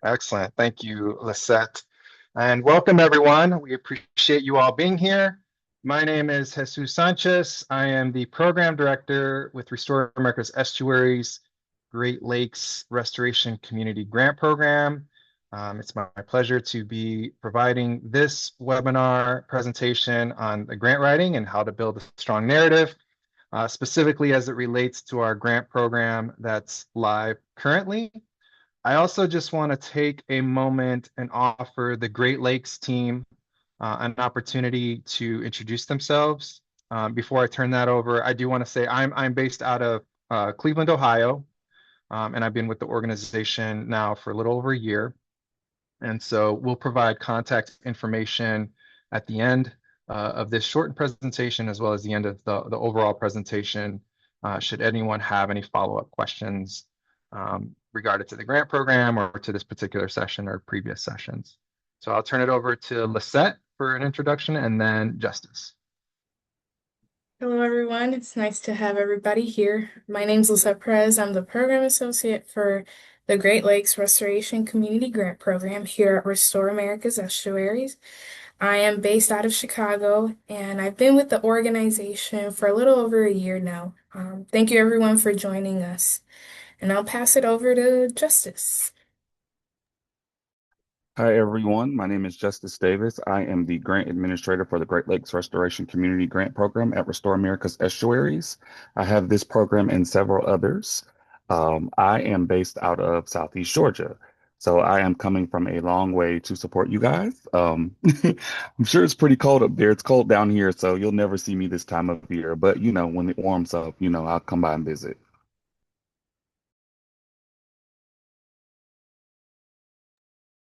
Excellent. Thank you, Lisette. And welcome, everyone. We appreciate you all being here. My name is Jesus Sanchez. I am the program director with Restore America's Estuaries Great Lakes Restoration Community Grant Program. It's my pleasure to be providing this webinar presentation on the grant writing and how to build a strong narrative, specifically as it relates to our grant program that's live currently. I also just want to take a moment and offer the Great Lakes team an opportunity to introduce themselves. Before I turn that over, I do want to say I'm based out of Cleveland, Ohio, and I've been with the organization now for a little over a year. And so we'll provide contact information at the end of this shortened presentation, as well as the end of the overall presentation, should anyone have any follow-up questions regarding to the grant program or to this particular session or previous sessions. So I'll turn it over to Lisette for an introduction and then Justice. Hello, everyone. It's nice to have everybody here. My name's Lisette Perez. I'm the Program Associate for the Great Lakes Restoration Community Grant Program here at Restore America's Estuaries. I am based out of Chicago, and I've been with the organization for a little over a year now. Thank you, everyone, for joining us. And I'll pass it over to Justice. Hi, everyone. My name is Justice Davis. I am the grant administrator for the Great Lakes Restoration Community Grant Program at Restore America's Estuaries. I have this program and several others. I am based out of Southeast Georgia. So I am coming from a long way to support you guys. I'm sure it's pretty cold up there. It's cold down here, so you'll never see me this time of year. But, when it warms up, I'll come by and visit.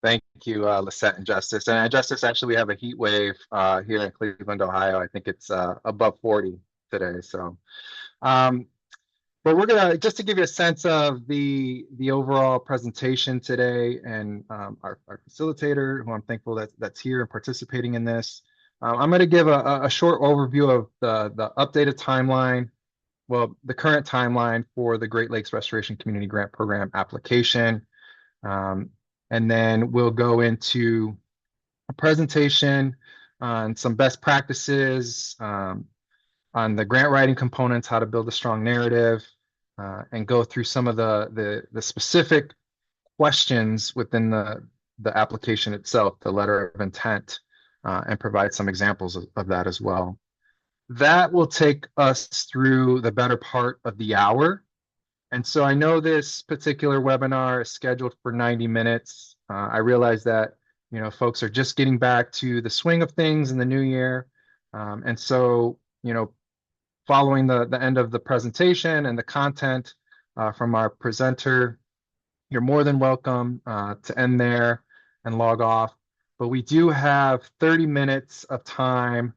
Thank you, Lisette and Justice. And Justice, actually, we have a heat wave here in Cleveland, Ohio. I think it's above 40 today. So, but we're gonna just to give you a sense of the overall presentation today, and our facilitator, who I'm thankful that's here and participating in this. I'm going to give a short overview of the updated timeline. Well, the current timeline for the Great Lakes Restoration Community Grant Program application. And then we'll go into a presentation on some best practices, on the grant writing components, how to build a strong narrative, and go through some of the specific questions within the application itself, the letter of intent, and provide some examples of that as well. That will take us through the better part of the hour. And so I know this particular webinar is scheduled for 90 minutes. I realize that, folks are just getting back to the swing of things in the new year. And so, following the end of the presentation and the content from our presenter, you're more than welcome to end there and log off. But we do have 30 minutes of time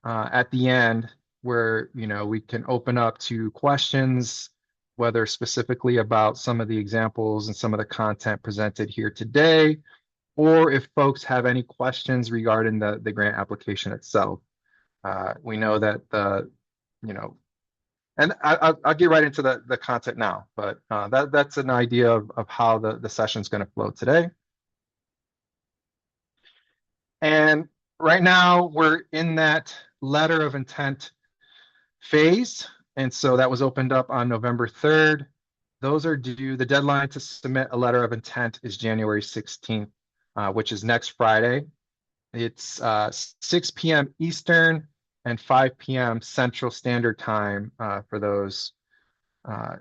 at the end where, we can open up to questions, whether specifically about some of the examples and some of the content presented here today, or if folks have any questions regarding the grant application itself. We know that and I'll get right into the content now, but that's an idea of how the session is going to flow today. And right now we're in that letter of intent phase. And so that was opened up on November 3rd. Those are due. The deadline to submit a letter of intent is January 16th, which is next Friday. It's 6 p.m. Eastern and 5 p.m. Central Standard Time for those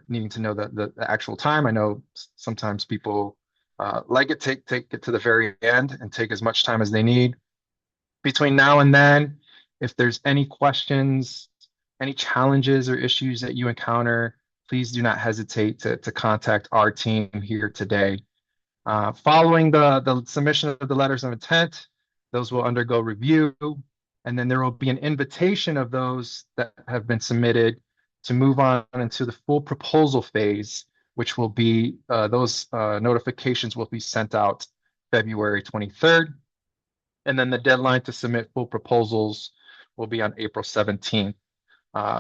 needing to know the actual time. I know sometimes people like it, take it to the very end and take as much time as they need. Between now and then, if there's any questions, any challenges or issues that you encounter, please do not hesitate to contact our team here today. Following the submission of the letters of intent, those will undergo review, and then there will be an invitation of those that have been submitted to move on into the full proposal phase, which will be, those notifications will be sent out February 23rd. And then the deadline to submit full proposals will be on April 17th.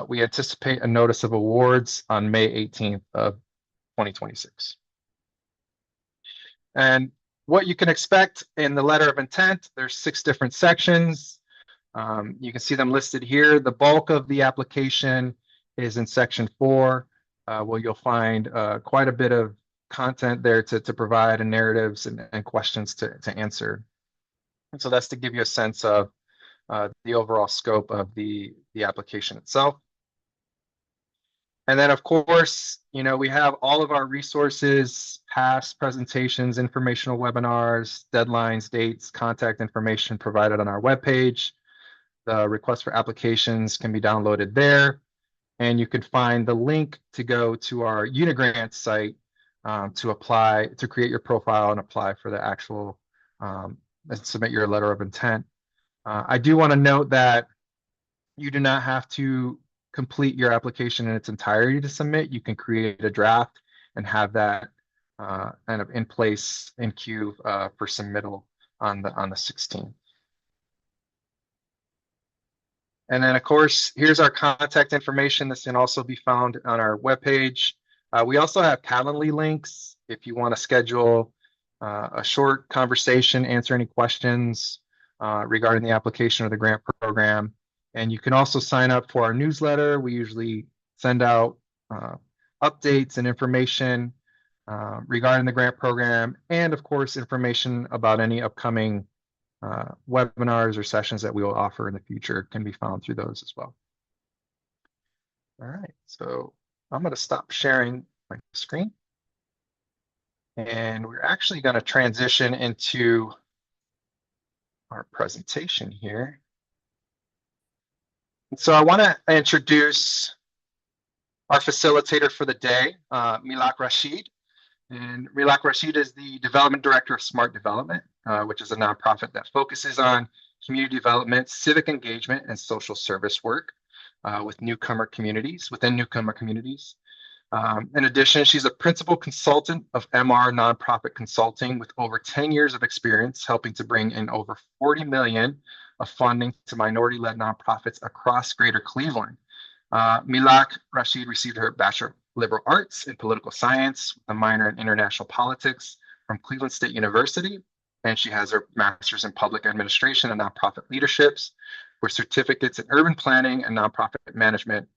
We anticipate a notice of awards on May 18th of 2026. And what you can expect in the letter of intent, there's 6 different sections. You can see them listed here. The bulk of the application is in section 4, where you'll find quite a bit of content there to provide and narratives and questions to answer. And so that's to give you a sense of the overall scope of the application itself. And then, of course, we have all of our resources, past presentations, informational webinars, deadlines, dates, contact information provided on our webpage. The request for applications can be downloaded there. And you can find the link to go to our Unigrant site to apply, to create your profile and apply for the actual, and submit your letter of intent. I do want to note that you do not have to complete your application in its entirety to submit. You can create a draft and have that kind of in place in queue for submittal on the 16th. And then, of course, here's our contact information. This can also be found on our webpage. We also have Calendly links if you want to schedule a short conversation, answer any questions regarding the application or the grant program. And you can also sign up for our newsletter. We usually send out updates and information regarding the grant program, and of course, information about any upcoming webinars or sessions that we will offer in the future can be found through those as well. All right, so I'm going to stop sharing my screen. And we're actually going to transition into our presentation here. And so I want to introduce our facilitator for the day, Milak Rashid. And Milak Rashid is the Development Director of Smart Development, which is a nonprofit that focuses on community development, civic engagement, and social service work within newcomer communities. In addition, she's a principal consultant of MR Nonprofit Consulting with over 10 years of experience helping to bring in over 40 million of funding to minority-led nonprofits across Greater Cleveland. Milak Rashid received her Bachelor of Liberal Arts in Political Science, a minor in International Politics from Cleveland State University, and she has her Master's in Public Administration and Nonprofit Leaderships with certificates in Urban Planning and Nonprofit Management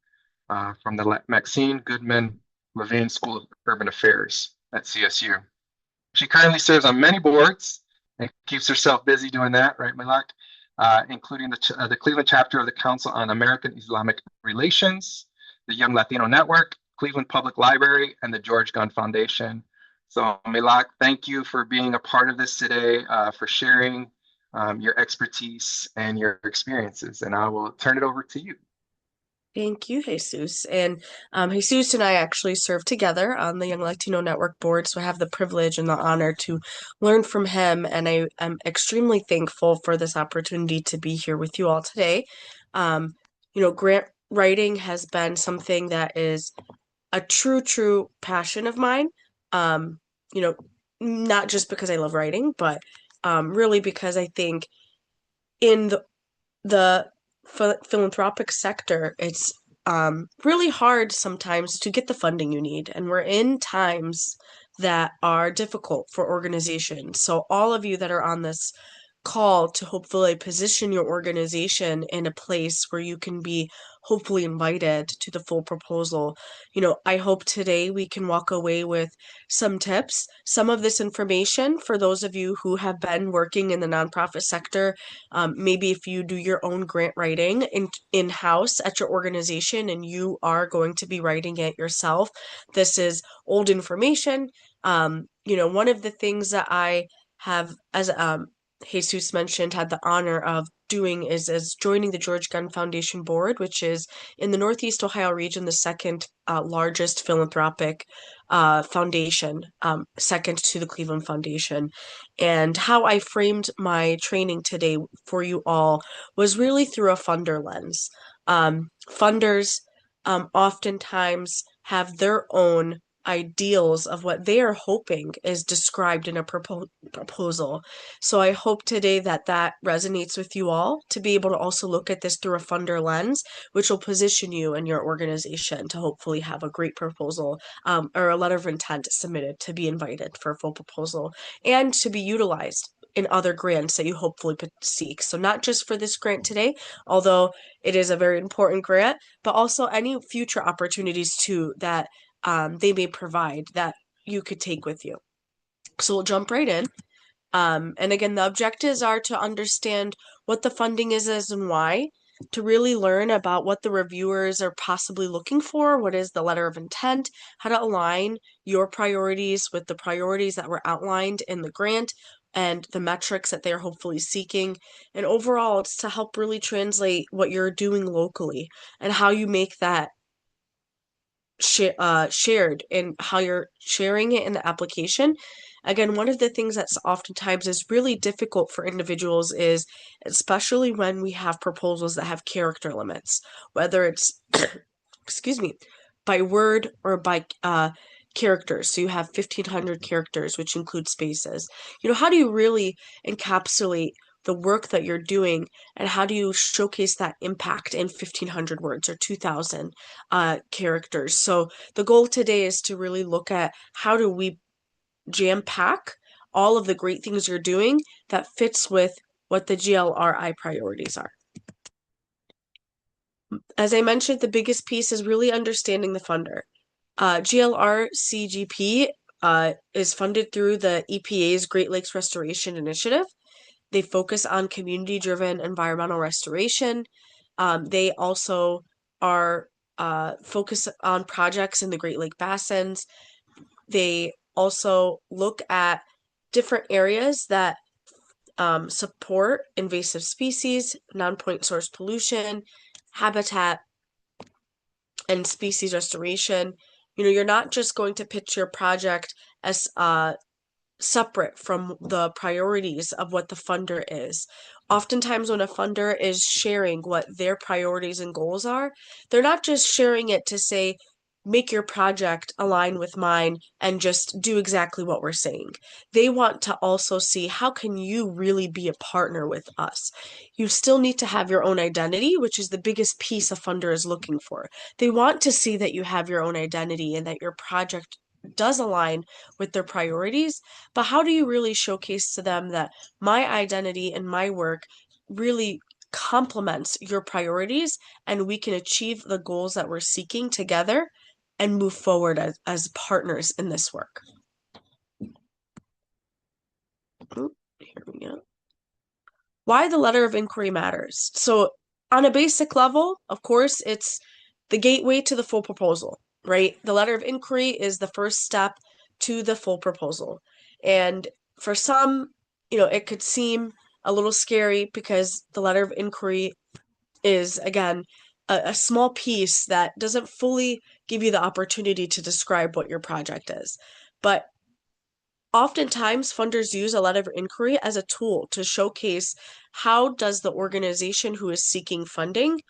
from the Maxine Goodman Levine School of Urban Affairs at CSU. She currently serves on many boards and keeps herself busy doing that, right, Milak? Including the Cleveland chapter of the Council on American Islamic Relations, the Young Latino Network, Cleveland Public Library, and the George Gunn Foundation. So Milak, thank you for being a part of this today, for sharing your expertise and your experiences, and I will turn it over to you. Thank you, Jesus. And Jesus and I actually serve together on the Young Latino Network board, so I have the privilege and the honor to learn from him, and I am extremely thankful for this opportunity to be here with you all today. Grant writing has been something that is a true passion of mine. Not just because I love writing, but really because I think in the philanthropic sector, it's really hard sometimes to get the funding you need. And we're in times that are difficult for organizations. So all of you that are on this call to hopefully position your organization in a place where you can be hopefully invited to the full proposal. I hope today we can walk away with some tips, some of this information for those of you who have been working in the nonprofit sector. Maybe if you do your own grant writing in-house at your organization and you are going to be writing it yourself, this is old information. One of the things that I have, as Jesus mentioned, had the honor of doing is joining the George Gunn Foundation board, which is in the Northeast Ohio region, the second largest philanthropic foundation, second to the Cleveland Foundation. And how I framed my training today for you all was really through a funder lens. Funders oftentimes have their own ideals of what they are hoping is described in a proposal. So I hope today that that resonates with you all to be able to also look at this through a funder lens, which will position you and your organization to hopefully have a great proposal or a letter of intent submitted to be invited for a full proposal and to be utilized in other grants that you hopefully seek. So not just for this grant today, although it is a very important grant, but also any future opportunities too that they may provide that you could take with you. So we'll jump right in. And again, the objectives are to understand what the funding is and why, to really learn about what the reviewers are possibly looking for, what is the letter of intent, how to align your priorities with the priorities that were outlined in the grant, and the metrics that they're hopefully seeking. And overall, it's to help really translate what you're doing locally and how you make that shared and how you're sharing it in the application. Again, one of the things that's oftentimes is really difficult for individuals is, especially when we have proposals that have character limits, whether it's, excuse me, by word or by characters. So you have 1,500 characters, which include spaces. How do you really encapsulate the work that you're doing, and how do you showcase that impact in 1,500 words or 2,000 characters? So the goal today is to really look at how do we jam pack all of the great things you're doing that fits with what the GLRI priorities are. As I mentioned, the biggest piece is really understanding the funder. GLRCGP is funded through the EPA's Great Lakes Restoration Initiative. They focus on community-driven environmental restoration. They also are focused on projects in the Great Lake Basins. They also look at different areas that support invasive species, non-point source pollution, habitat, and species restoration. You're not just going to pitch your project as separate from the priorities of what the funder is. Oftentimes, when a funder is sharing what their priorities and goals are, they're not just sharing it to say, make your project align with mine and just do exactly what we're saying. They want to also see, how can you really be a partner with us? You still need to have your own identity, which is the biggest piece a funder is looking for. They want to see that you have your own identity and that your project does align with their priorities, but how do you really showcase to them that my identity and my work really complements your priorities, and we can achieve the goals that we're seeking together and move forward as partners in this work? Here we go. Why the letter of inquiry matters. So on a basic level, of course, it's the gateway to the full proposal, right? The letter of inquiry is the first step to the full proposal. And for some, it could seem a little scary because the letter of inquiry is, again, a small piece that doesn't fully give you the opportunity to describe what your project is. But oftentimes, funders use a letter of inquiry as a tool to showcase how does the organization who is seeking funding,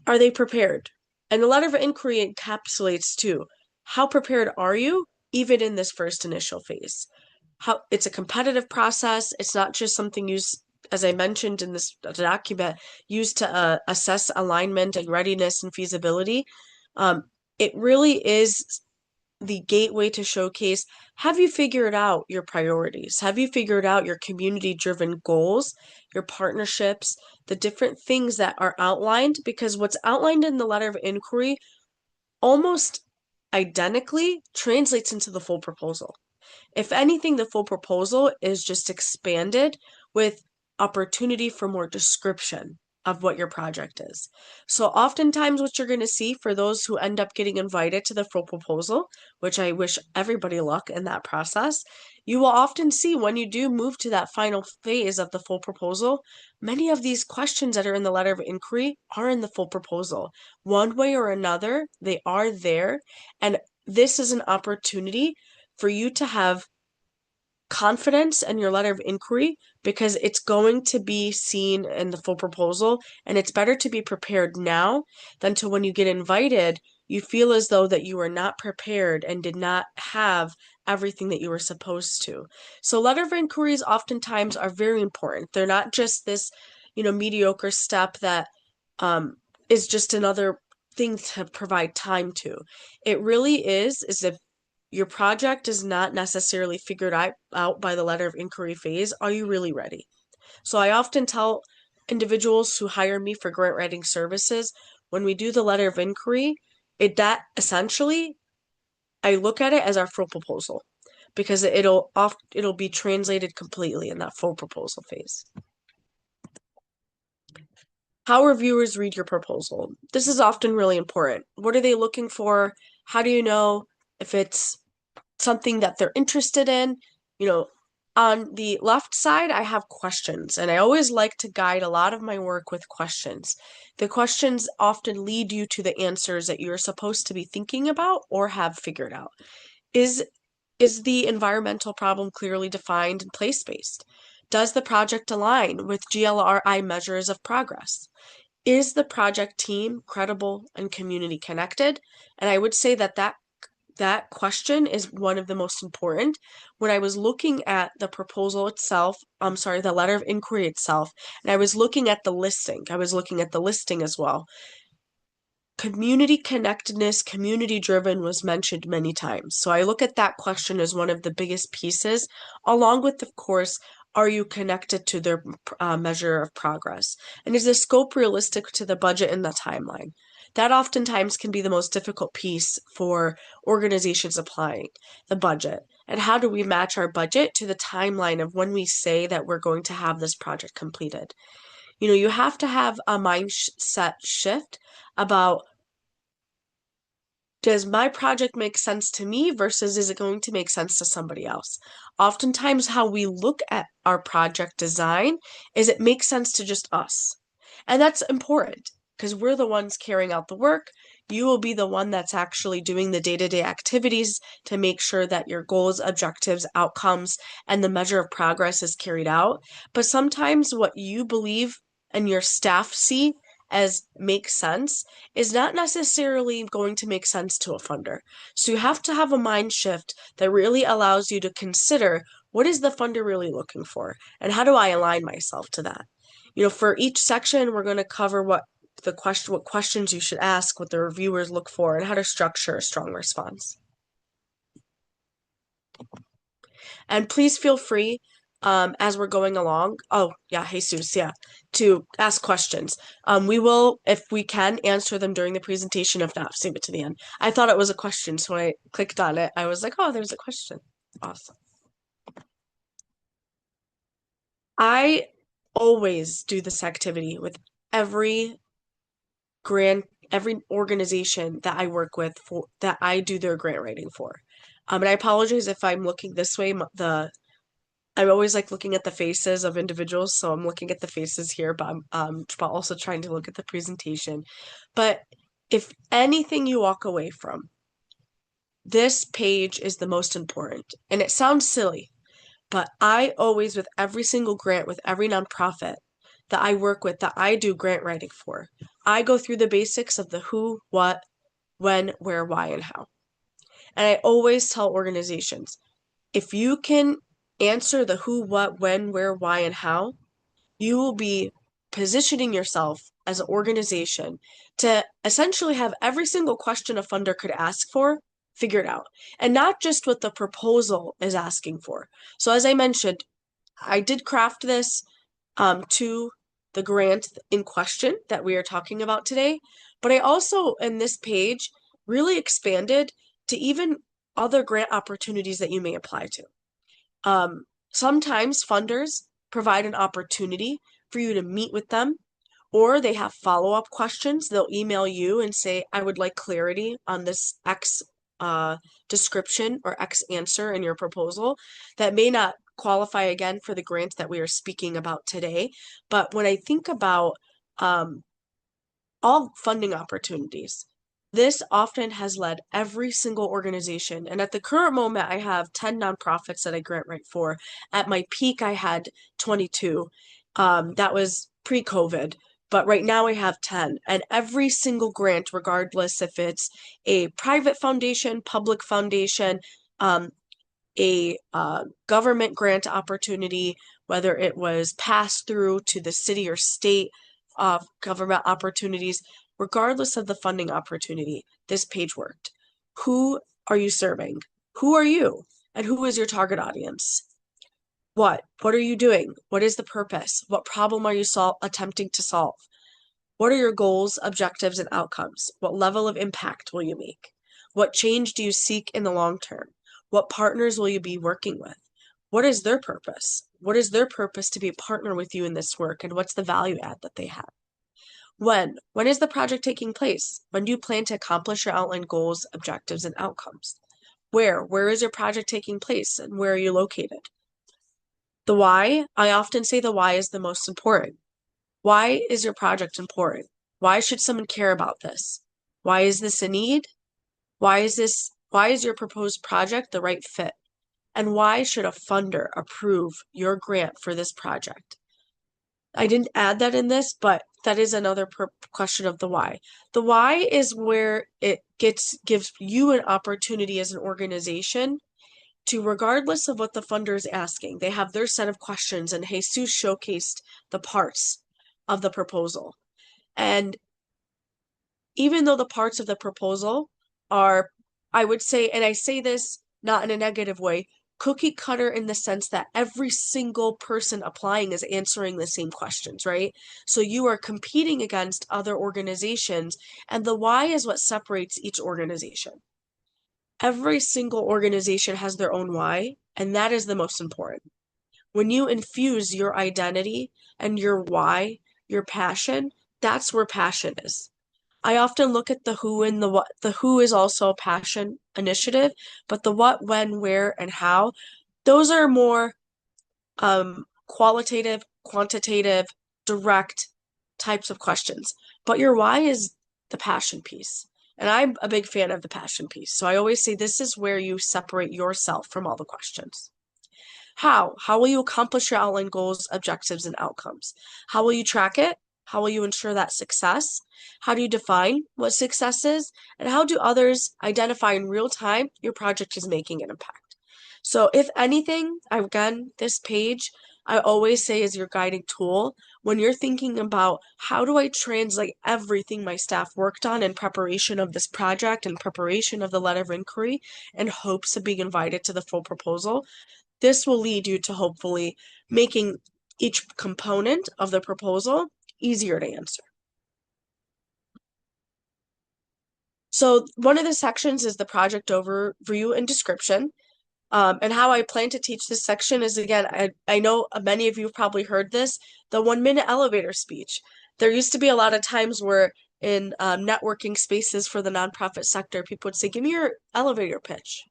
are they prepared? And the letter of inquiry encapsulates too, how prepared are you even in this first initial phase? How it's a competitive process. It's not just something used, as I mentioned in this document, used to assess alignment and readiness and feasibility. It really is the gateway to showcase, have you figured out your priorities? Have you figured out your community-driven goals, your partnerships, the different things that are outlined? Because what's outlined in the letter of inquiry almost identically translates into the full proposal. If anything, the full proposal is just expanded with opportunity for more description of what your project is. So oftentimes what you're going to see for those who end up getting invited to the full proposal, which I wish everybody luck in that process, you will often see when you do move to that final phase of the full proposal, many of these questions that are in the letter of inquiry are in the full proposal. One way or another, they are there. And this is an opportunity for you to have confidence in your letter of inquiry because it's going to be seen in the full proposal, and it's better to be prepared now than to when you get invited, you feel as though that you were not prepared and did not have everything that you were supposed to. So letter of inquiries oftentimes are very important. They're not just this, mediocre step that um, is just another thing to provide time to. It really is if your project is not necessarily figured out by the letter of inquiry phase, are you really ready? So I often tell individuals who hire me for grant writing services, when we do the letter of inquiry, that essentially I look at it as our full proposal because it'll be translated completely in that full proposal phase. How reviewers read your proposal. This is often really important. What are they looking for? How do you know if it's something that they're interested in? On the left side, I have questions, and I always like to guide a lot of my work with questions. The questions often lead you to the answers that you're supposed to be thinking about or have figured out. Is the environmental problem clearly defined and place-based? Does the project align with GLRI measures of progress? Is the project team credible and community connected? And I would say that question is one of the most important. When I was looking at the proposal itself, the letter of inquiry itself, and I was looking at the listing as well. Community connectedness, community driven was mentioned many times. So I look at that question as one of the biggest pieces, along with, of course, are you connected to their measure of progress? And is the scope realistic to the budget and the timeline? That oftentimes can be the most difficult piece for organizations applying the budget. And how do we match our budget to the timeline of when we say that we're going to have this project completed? You have to have a mindset shift about, does my project make sense to me versus is it going to make sense to somebody else? Oftentimes, how we look at our project design is it makes sense to just us. And that's important because we're the ones carrying out the work. You will be the one that's actually doing the day-to-day activities to make sure that your goals, objectives, outcomes, and the measure of progress is carried out. But sometimes what you believe and your staff see as makes sense is not necessarily going to make sense to a funder. So you have to have a mind shift that really allows you to consider, what is the funder really looking for? And how do I align myself to that? For each section, we're going to cover what questions you should ask, what the reviewers look for, and how to structure a strong response. And please feel free, as we're going along. Oh, yeah, Jesus, yeah, to ask questions. We will, if we can, answer them during the presentation. If not, save it to the end. I thought it was a question, so when I clicked on it, I was like, oh, there's a question. Awesome. I always do this activity with every organization that I work with that I do their grant writing for. And I apologize if I'm looking this way. I'm always like looking at the faces of individuals, so I'm looking at the faces here, but I'm also trying to look at the presentation. But if anything you walk away from, this page is the most important. And it sounds silly, but I always, with every single grant, with every nonprofit that I work with, that I do grant writing for, I go through the basics of the who, what, when, where, why, and how. And I always tell organizations, if you can answer the who, what, when, where, why, and how, you will be positioning yourself as an organization to essentially have every single question a funder could ask for figured out, and not just what the proposal is asking for. So as I mentioned, I did craft this to the grant in question that we are talking about today, but I also, in this page, really expanded to even other grant opportunities that you may apply to. Sometimes funders provide an opportunity for you to meet with them, or they have follow-up questions. They'll email you and say, I would like clarity on this X description or X answer in your proposal that may not qualify again for the grant that we are speaking about today. But when I think about all funding opportunities, this often has led every single organization. And at the current moment, I have 10 nonprofits that I grant write for. At my peak, I had 22. That was pre-COVID. but right now I have 10. And every single grant, regardless if it's a private foundation, public foundation, a government grant opportunity, whether it was passed through to the city or state government opportunities, regardless of the funding opportunity, this page worked. Who are you serving? Who are you? And who is your target audience? What are you doing? What is the purpose? What problem are you attempting to solve? What are your goals, objectives, and outcomes? What level of impact will you make? What change do you seek in the long term? What partners will you be working with? What is their purpose? What is their purpose to be a partner with you in this work, and what's the value add that they have? When? When is the project taking place? When do you plan to accomplish your outlined goals, objectives, and outcomes? Where? Where is your project taking place, and where are you located? The why, I often say the why is the most important. Why is your project important? Why should someone care about this? Why is this a need? Why is your proposed project the right fit? And why should a funder approve your grant for this project? I didn't add that in this, but that is another question of the why. The why is where it gives you an opportunity as an organization to, regardless of what the funder is asking, they have their set of questions, and Jesus showcased the parts of the proposal. And even though the parts of the proposal are, I would say, and I say this not in a negative way, cookie cutter in the sense that every single person applying is answering the same questions, right? So you are competing against other organizations, and the why is what separates each organization. Every single organization has their own why, and that is the most important. When you infuse your identity and your why, your passion, that's where passion is. I often look at the who and the what. The who is also a passion initiative, but the what, when, where, and how, those are more qualitative, quantitative, direct types of questions. But your why is the passion piece. And I'm a big fan of the passion piece. So I always say this is where you separate yourself from all the questions. How? How will you accomplish your outlined goals, objectives, and outcomes? How will you track it? How will you ensure that success? How do you define what success is? And how do others identify in real time your project is making an impact? So if anything, again, this page, I always say is your guiding tool when you're thinking about how do I translate everything my staff worked on in preparation of this project, in preparation of the letter of inquiry, in hopes of being invited to the full proposal. This will lead you to hopefully making each component of the proposal easier to answer. So one of the sections is the project overview and description. And how I plan to teach this section is, again, I know many of you have probably heard this, the 1-minute elevator speech. There used to be a lot of times where in networking spaces for the nonprofit sector, people would say, give me your elevator pitch.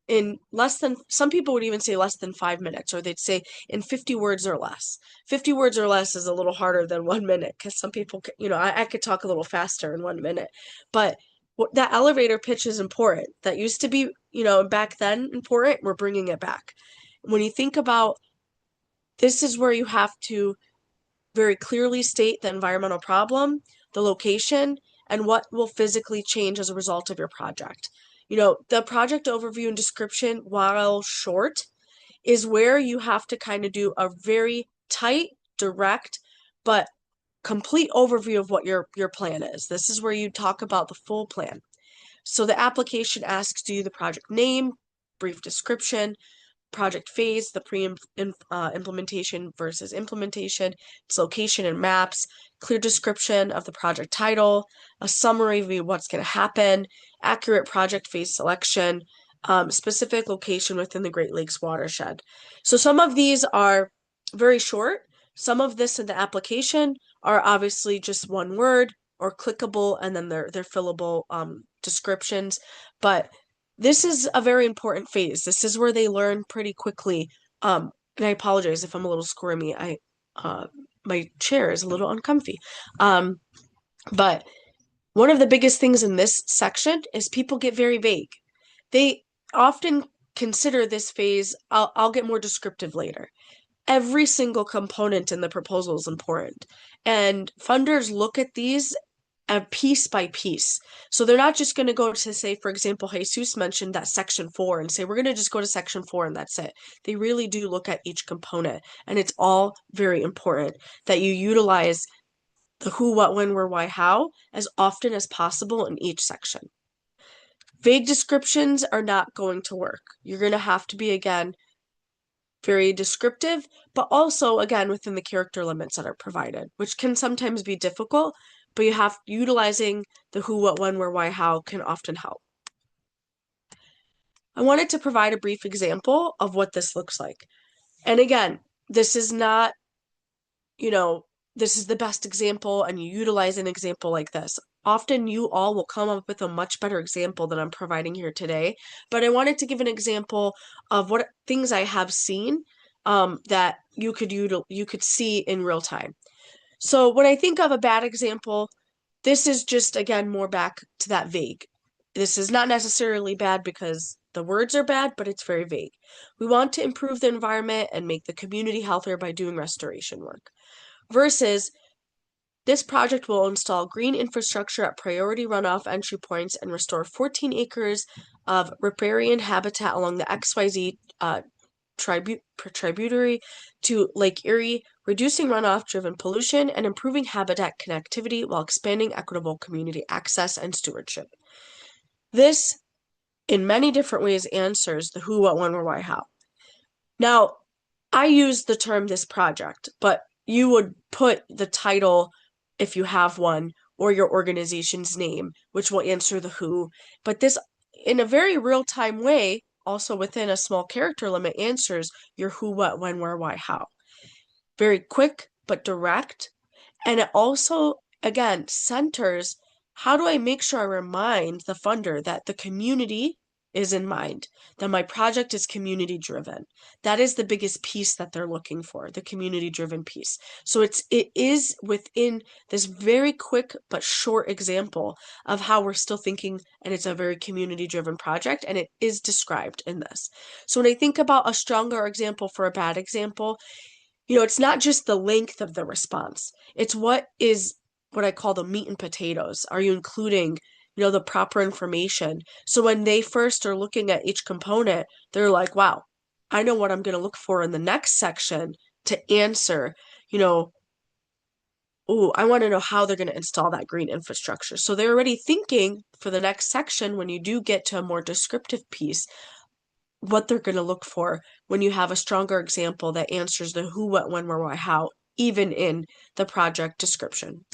In less than, some people would even say less than 5 minutes, or they'd say in 50 words or less. 50 words or less is a little harder than 1 minute, because some people, I could talk a little faster in 1 minute. But that elevator pitch is important. That used to be, back then important. We're bringing it back. When you think about, this is where you have to very clearly state the environmental problem, the location, and what will physically change as a result of your project. The project overview and description, while short, is where you have to kind of do a very tight, direct, but complete overview of what your plan is. This is where you talk about the full plan. So the application asks you the project name, brief description, project phase, the pre-implementation versus implementation, its location and maps, clear description of the project title, a summary of what's going to happen, accurate project phase selection, specific location within the Great Lakes watershed. So some of these are very short. Some of this in the application are obviously just one word or clickable, and then they're fillable descriptions. But this is a very important phase. This is where they learn pretty quickly. And I apologize if I'm a little squirmy. My chair is a little uncomfy. But one of the biggest things in this section is people get very vague. They often consider this phase, I'll get more descriptive later. every single component in the proposal is important. And funders look at these piece by piece. So they're not just going to go to, say, for example, Jesus mentioned that section 4 and say, we're going to just go to section 4 and that's it. They really do look at each component. And it's all very important that you utilize the who, what, when, where, why, how as often as possible in each section. Vague descriptions are not going to work. You're going to have to be, again, very descriptive, but also, again, within the character limits that are provided, which can sometimes be difficult, but utilizing the who, what, when, where, why, how can often help. I wanted to provide a brief example of what this looks like. And again, this is not, this is the best example and you utilize an example like this. Often you all will come up with a much better example than I'm providing here today, but I wanted to give an example of what things I have seen that you could see in real time. So when I think of a bad example, this is just, again, more back to that vague. This is not necessarily bad because the words are bad, but it's very vague. We want to improve the environment and make the community healthier by doing restoration work. Versus, this project will install green infrastructure at priority runoff entry points and restore 14 acres of riparian habitat along the XYZ tributary to Lake Erie, reducing runoff-driven pollution and improving habitat connectivity while expanding equitable community access and stewardship. This, in many different ways, answers the who, what, when, where, why, how. Now, I use the term this project, but you would put the title, if you have one, or your organization's name, which will answer the who. But this, in a very real-time way, also within a small character limit, answers your who, what, when, where, why, how. Very quick, but direct. And it also, again, centers how do I make sure I remind the funder that the community is in mind, that my project is community driven. That is the biggest piece that they're looking for, the community driven piece. So it is within this very quick but short example of how we're still thinking, and it's a very community driven project, and it is described in this. So when I think about a stronger example for a bad example, it's not just the length of the response. It's what I call the meat and potatoes. Are you including, the proper information? So when they first are looking at each component, they're like, wow, I know what I'm going to look for in the next section to answer, I want to know how they're going to install that green infrastructure. So they're already thinking for the next section, when you do get to a more descriptive piece, what they're going to look for when you have a stronger example that answers the who, what, when, where, why, how, even in the project description.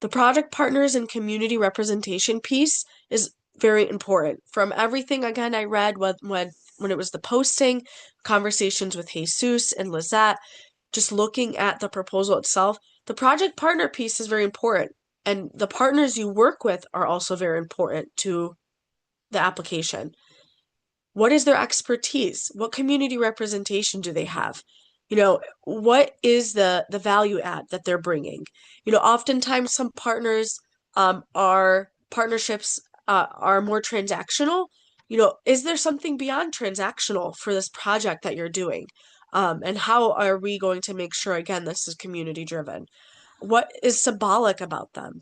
The project partners and community representation piece is very important. From everything, again, I read when it was the posting, conversations with Jesus and Lizette, just looking at the proposal itself, the project partner piece is very important. And the partners you work with are also very important to the application. What is their expertise? What community representation do they have? What is the value add that they're bringing? Oftentimes some partners are partnerships are more transactional. Is there something beyond transactional for this project that you're doing? And how are we going to make sure, again, this is community driven? What is symbolic about them?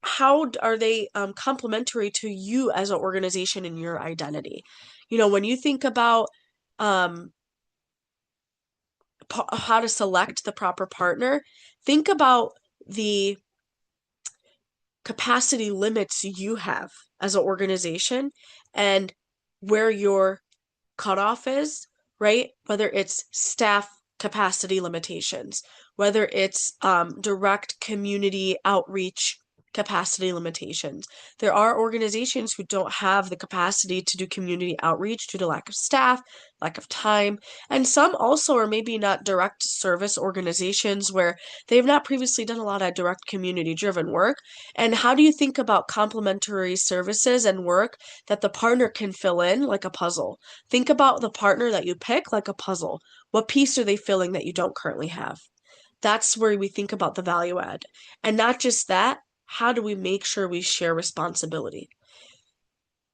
How are they complementary to you as an organization and your identity? When you think about how to select the proper partner, think about the capacity limits you have as an organization and where your cutoff is, right? Whether it's staff capacity limitations, whether it's direct community outreach capacity limitations. There are organizations who don't have the capacity to do community outreach due to lack of staff, lack of time, and some also are maybe not direct service organizations where they've not previously done a lot of direct community driven work. And how do you think about complementary services and work that the partner can fill in like a puzzle? Think about the partner that you pick like a puzzle. What piece are they filling that you don't currently have? That's where we think about the value add. And not just that, how do we make sure we share responsibility?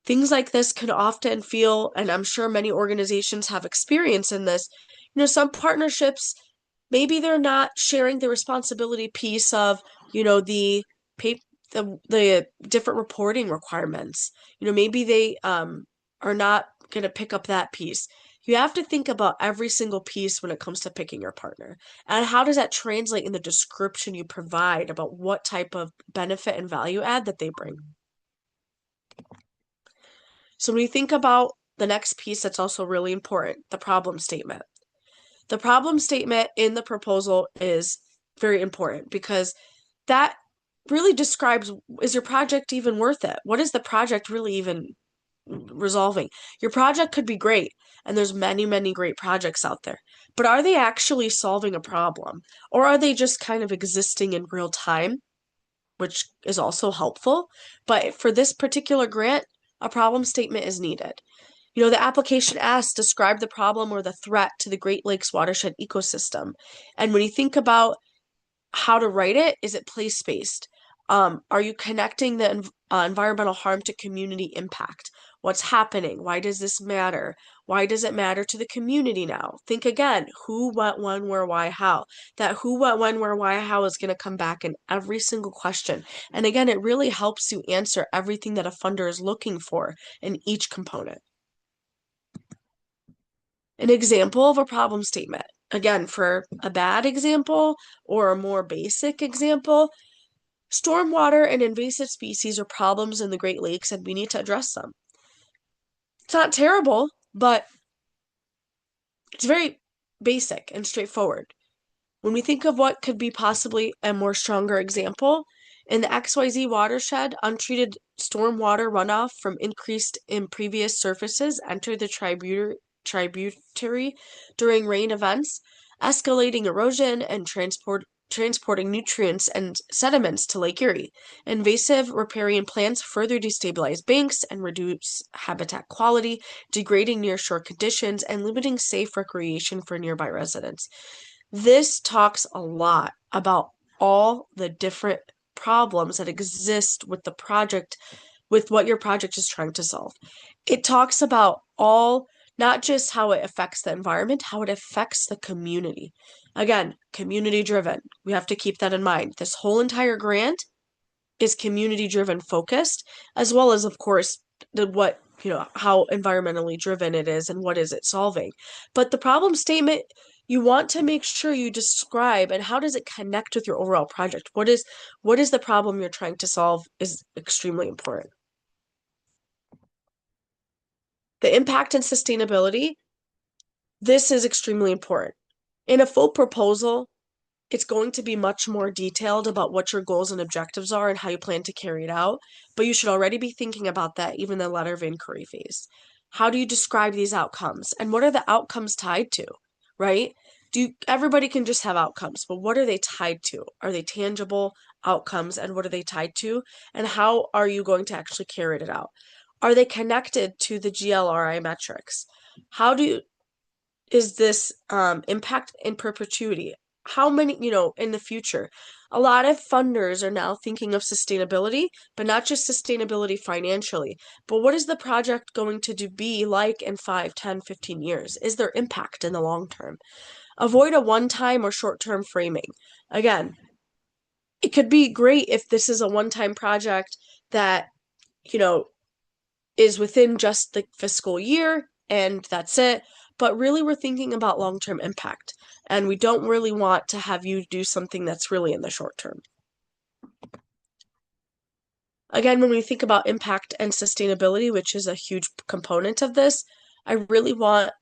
Things like this can often feel, and I'm sure many organizations have experience in this, some partnerships, maybe they're not sharing the responsibility piece of, the pay, the different reporting requirements. Maybe they are not going to pick up that piece. You have to think about every single piece when it comes to picking your partner. And how does that translate in the description you provide about what type of benefit and value add that they bring? So when you think about the next piece that's also really important, the problem statement. The problem statement in the proposal is very important because that really describes, is your project even worth it? What is the project really even resolving? Your project could be great, and there's many, many great projects out there, but are they actually solving a problem? Or are they just kind of existing in real time, which is also helpful? But for this particular grant, a problem statement is needed. The application asks, describe the problem or the threat to the Great Lakes watershed ecosystem. And when you think about how to write it, is it place-based? Are you connecting the environmental harm to community impact? What's happening? Why does this matter? Why does it matter to the community now? Think again, who, what, when, where, why, how. That who, what, when, where, why, how is going to come back in every single question. And again, it really helps you answer everything that a funder is looking for in each component. An example of a problem statement. Again, for a bad example or a more basic example, stormwater and invasive species are problems in the Great Lakes and we need to address them. It's not terrible, but it's very basic and straightforward. When we think of what could be possibly a more stronger example, in the XYZ watershed, untreated stormwater runoff from increased impervious surfaces enter the tributary during rain events, escalating erosion and transporting nutrients and sediments to Lake Erie. Invasive riparian plants further destabilize banks and reduce habitat quality, degrading nearshore conditions and limiting safe recreation for nearby residents. This talks a lot about all the different problems that exist with the project, with what your project is trying to solve. It talks about not just how it affects the environment, how it affects the community. Again, community driven. We have to keep that in mind. This whole entire grant is community driven focused, as well as, of course, how environmentally driven it is and what is it solving. But the problem statement, you want to make sure you describe and how does it connect with your overall project? What is the problem you're trying to solve is extremely important. The impact and sustainability, this is extremely important. In a full proposal, it's going to be much more detailed about what your goals and objectives are and how you plan to carry it out, but you should already be thinking about that even in the letter of inquiry phase. How do you describe these outcomes? And what are the outcomes tied to, right? Everybody can just have outcomes, but what are they tied to? Are they tangible outcomes and what are they tied to? And how are you going to actually carry it out? Are they connected to the GLRI metrics? Is this impact in perpetuity? How many, in the future? A lot of funders are now thinking of sustainability, but not just sustainability financially, but what is the project going to be like in 5, 10, 15 years? Is there impact in the long term? Avoid a one-time or short-term framing. Again, it could be great if this is a one-time project that, is within just the fiscal year and that's it. But really, we're thinking about long-term impact, and we don't really want to have you do something that's really in the short term. Again, when we think about impact and sustainability, which is a huge component of this, I really want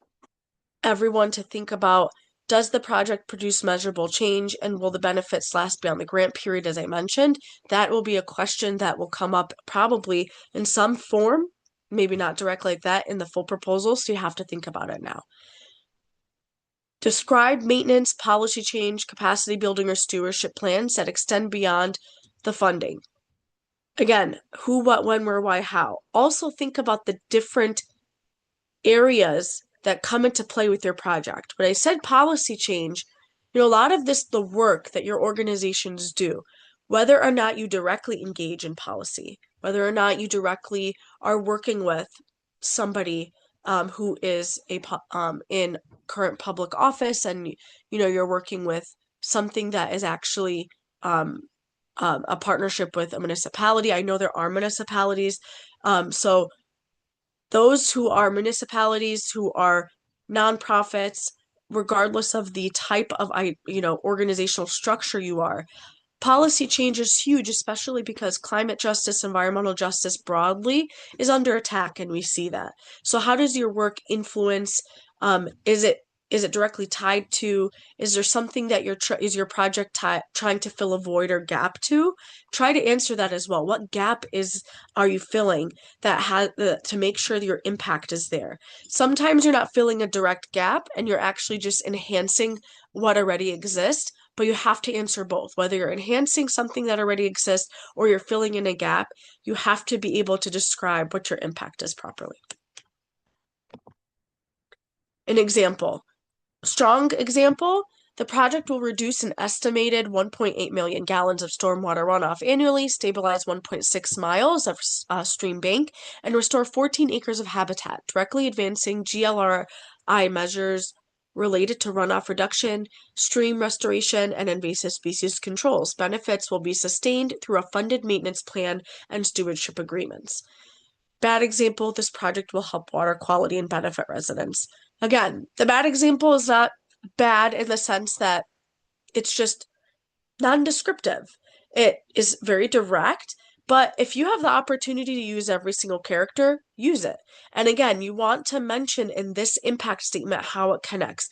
everyone to think about, does the project produce measurable change and will the benefits last beyond the grant period, as I mentioned? That will be a question that will come up probably in some form, maybe not directly like that in the full proposal, so you have to think about it now. Describe maintenance, policy change, capacity building, or stewardship plans that extend beyond the funding. Again, who, what, when, where, why, how. Also think about the different areas that come into play with your project. When I said policy change, a lot of the work that your organizations do, whether or not you directly engage in policy, whether or not you directly are working with somebody who is in current public office, and you're working with something that is actually um, a partnership with a municipality. I know there are municipalities, so those who are municipalities, who are nonprofits, regardless of the type of organizational structure you are, policy change is huge, especially because climate justice, environmental justice broadly is under attack, and we see that. So how does your work influence? Is it directly tied to? Is there something that is your project trying to fill a void or gap to? Try to answer that as well. What gap are you filling that has to make sure that your impact is there? Sometimes you're not filling a direct gap, and you're actually just enhancing what already exists, but you have to answer both. Whether you're enhancing something that already exists or you're filling in a gap, you have to be able to describe what your impact is properly. An example, strong example, the project will reduce an estimated 1.8 million gallons of stormwater runoff annually, stabilize 1.6 miles of stream bank, and restore 14 acres of habitat, directly advancing GLRI measures related to runoff reduction, stream restoration, and invasive species controls. Benefits will be sustained through a funded maintenance plan and stewardship agreements. Bad example, this project will help water quality and benefit residents. Again, the bad example is not bad in the sense that it's just non-descriptive. It is very direct, but if you have the opportunity to use every single character, use it. And again, you want to mention in this impact statement how it connects.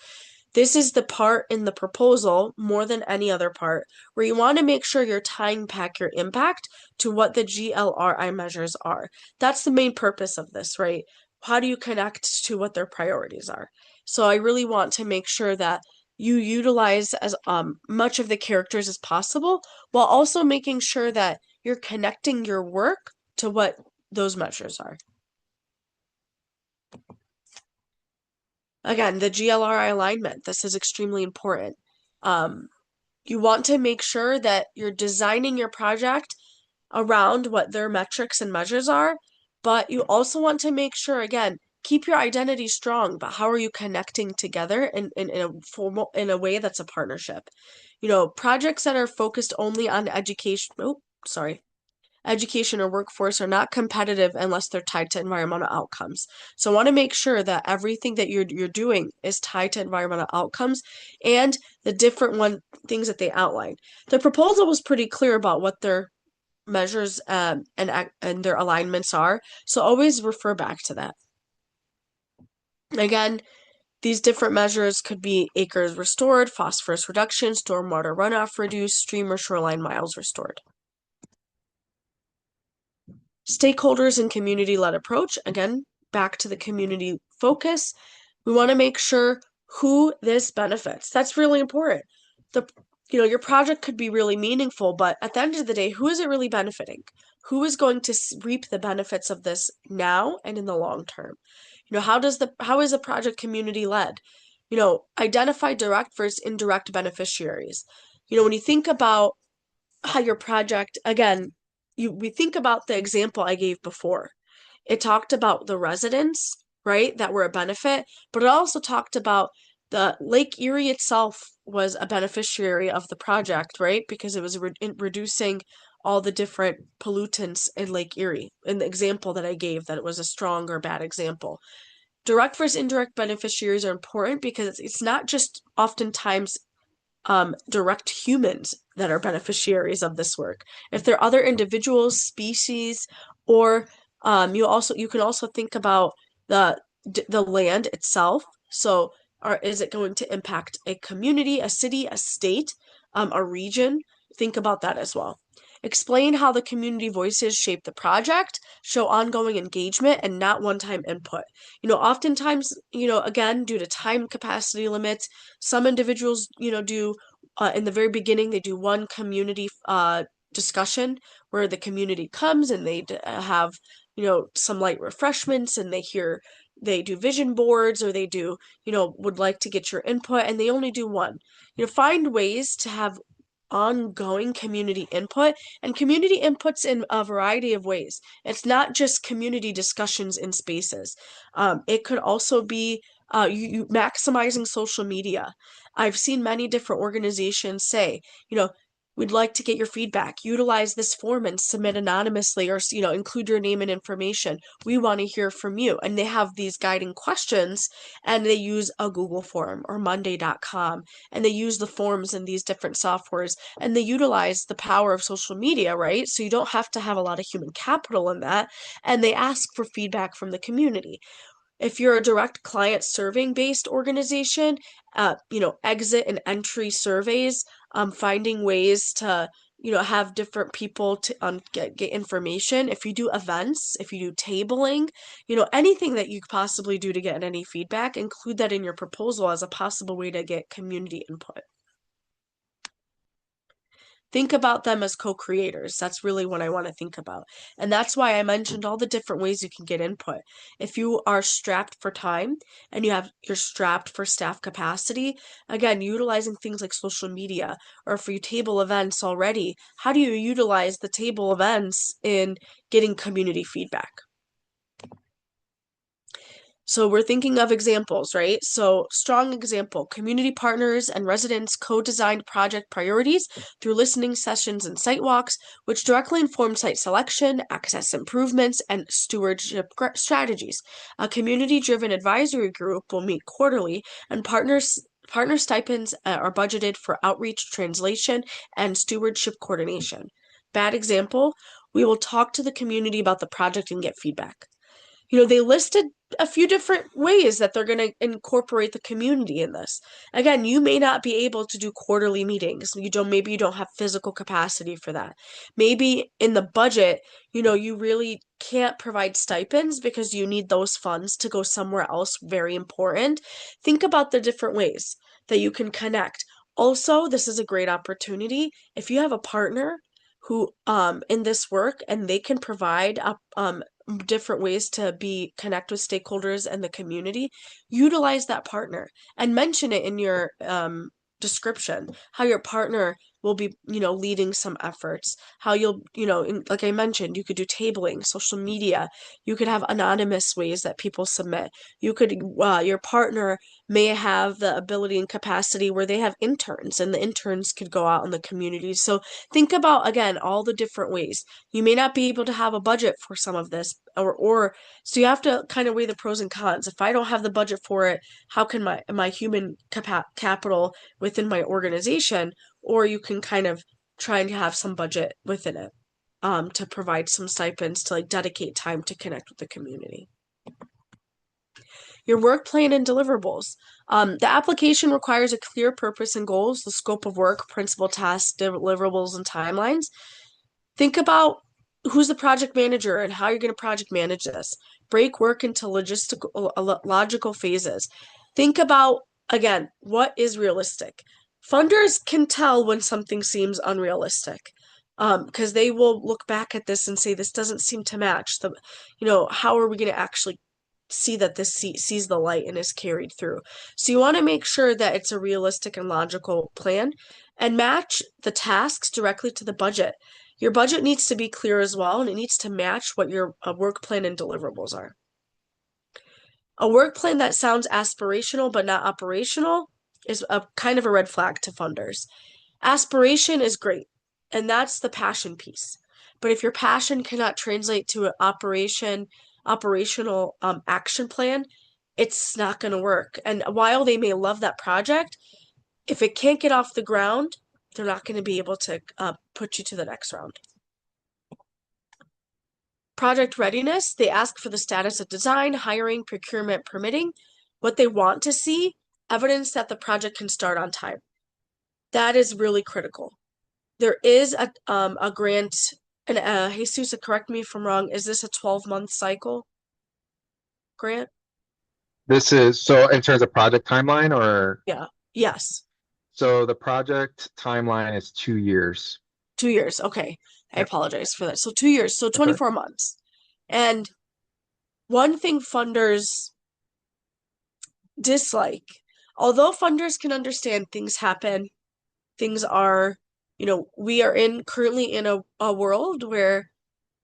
This is the part in the proposal, more than any other part, where you want to make sure you're tying back your impact to what the GLRI measures are. That's the main purpose of this, right? How do you connect to what their priorities are? So I really want to make sure that you utilize as much of the characters as possible, while also making sure that you're connecting your work to what those measures are. Again, the GLRI alignment, this is extremely important. You want to make sure that you're designing your project around what their metrics and measures are, but you also want to make sure, again, keep your identity strong, but how are you connecting together in a way that's a partnership? Projects that are focused only on education or workforce are not competitive unless they're tied to environmental outcomes. So I want to make sure that everything that you're doing is tied to environmental outcomes and the different things that they outline. The proposal was pretty clear about what their measures and their alignments are, so always refer back to that. Again, these different measures could be acres restored, phosphorus reduction, stormwater runoff reduced, stream or shoreline miles restored. Stakeholders and community-led approach, again, back to the community focus. We want to make sure who this benefits. That's really important. Your project could be really meaningful, but at the end of the day, who is it really benefiting? Who is going to reap the benefits of this now and in the long term? How is a project community led? Identify direct versus indirect beneficiaries. When you think about how your project, again, we think about the example I gave before. It talked about the residents, right, that were a benefit, but it also talked about the Lake Erie itself was a beneficiary of the project, right, because it was reducing all the different pollutants in Lake Erie. In the example that I gave, that it was a strong or bad example. Direct versus indirect beneficiaries are important because it's not just oftentimes direct humans that are beneficiaries of this work. If there are other individuals, species, or you can also think about the land itself. So, is it going to impact a community, a city, a state, a region? Think about that as well. Explain how the community voices shape the project, show ongoing engagement and not one-time input. Oftentimes, again, due to time capacity limits, some individuals, do in the very beginning, they do one community discussion where the community comes and they have, some light refreshments, and they do vision boards, or they do, would like to get your input, and they only do one. Find ways to have ongoing community input, and community inputs in a variety of ways. It's not just community discussions in spaces. It could also be you maximizing social media. I've seen many different organizations say, we'd like to get your feedback. Utilize this form and submit anonymously, or include your name and information. We want to hear from you. And they have these guiding questions, and they use a Google form or monday.com, and they use the forms in these different softwares, and they utilize the power of social media, right? So you don't have to have a lot of human capital in that, and they ask for feedback from the community. If you're a direct client serving based organization, exit and entry surveys, finding ways to, have different people to get information. If you do events, if you do tabling, anything that you could possibly do to get any feedback, include that in your proposal as a possible way to get community input. Think about them as co-creators. That's really what I want to think about. And that's why I mentioned all the different ways you can get input. If you are strapped for time and you're strapped for staff capacity, again, utilizing things like social media, or if you table events already, how do you utilize the table events in getting community feedback? So we're thinking of examples, right? So strong example, community partners and residents co-designed project priorities through listening sessions and site walks, which directly inform site selection, access improvements, and stewardship strategies. A community-driven advisory group will meet quarterly, and partner stipends are budgeted for outreach, translation, and stewardship coordination. Bad example, we will talk to the community about the project and get feedback. They listed a few different ways that they're going to incorporate the community in this. Again, you may not be able to do quarterly meetings. Maybe you don't have physical capacity for that. Maybe in the budget, you really can't provide stipends because you need those funds to go somewhere else very important. Think about the different ways that you can connect. Also, this is a great opportunity. If you have a partner who in this work and they can provide different ways to connect with stakeholders and the community, utilize that partner and mention it in your description, how your partner will be, leading some efforts, how you'll, like I mentioned, you could do tabling, social media, you could have anonymous ways that people submit. Your partner may have the ability and capacity where they have interns, and the interns could go out in the community. So think about, again, all the different ways. You may not be able to have a budget for some of this, or so you have to kind of weigh the pros and cons. If I don't have the budget for it, how can my human capital within my organization, or you can kind of try and have some budget within it to provide some stipends to dedicate time to connect with the community. Your work plan and deliverables. The application requires a clear purpose and goals, the scope of work, principal tasks, deliverables, and timelines. Think about who's the project manager and how you're going to project manage this. Break work into logical phases. Think about, again, what is realistic. Funders can tell when something seems unrealistic, because they will look back at this and say, this doesn't seem to match. How are we going to actually see that this sees the light and is carried through? So you want to make sure that it's a realistic and logical plan, and match the tasks directly to the budget. Your budget needs to be clear as well, and it needs to match what your work plan and deliverables are. A work plan that sounds aspirational but not operational is a kind of a red flag to funders. Aspiration is great, and that's the passion piece. But if your passion cannot translate to an operational action plan, it's not going to work. And while they may love that project, if it can't get off the ground, they're not going to be able to put you to the next round. Project readiness, they ask for the status of design, hiring, procurement, permitting. What they want to see, evidence that the project can start on time. That is really critical. There is a grant, and Jesus, correct me if I'm wrong, is this a 12-month cycle grant? This is, so in terms of project timeline, or? Yeah. Yes. So the project timeline is 2 years. 2 years. Okay. I Yep. apologize for that. So 2 years. So That's right. 24 months. And one thing funders dislike, although funders can understand things happen, things are We are currently in a world where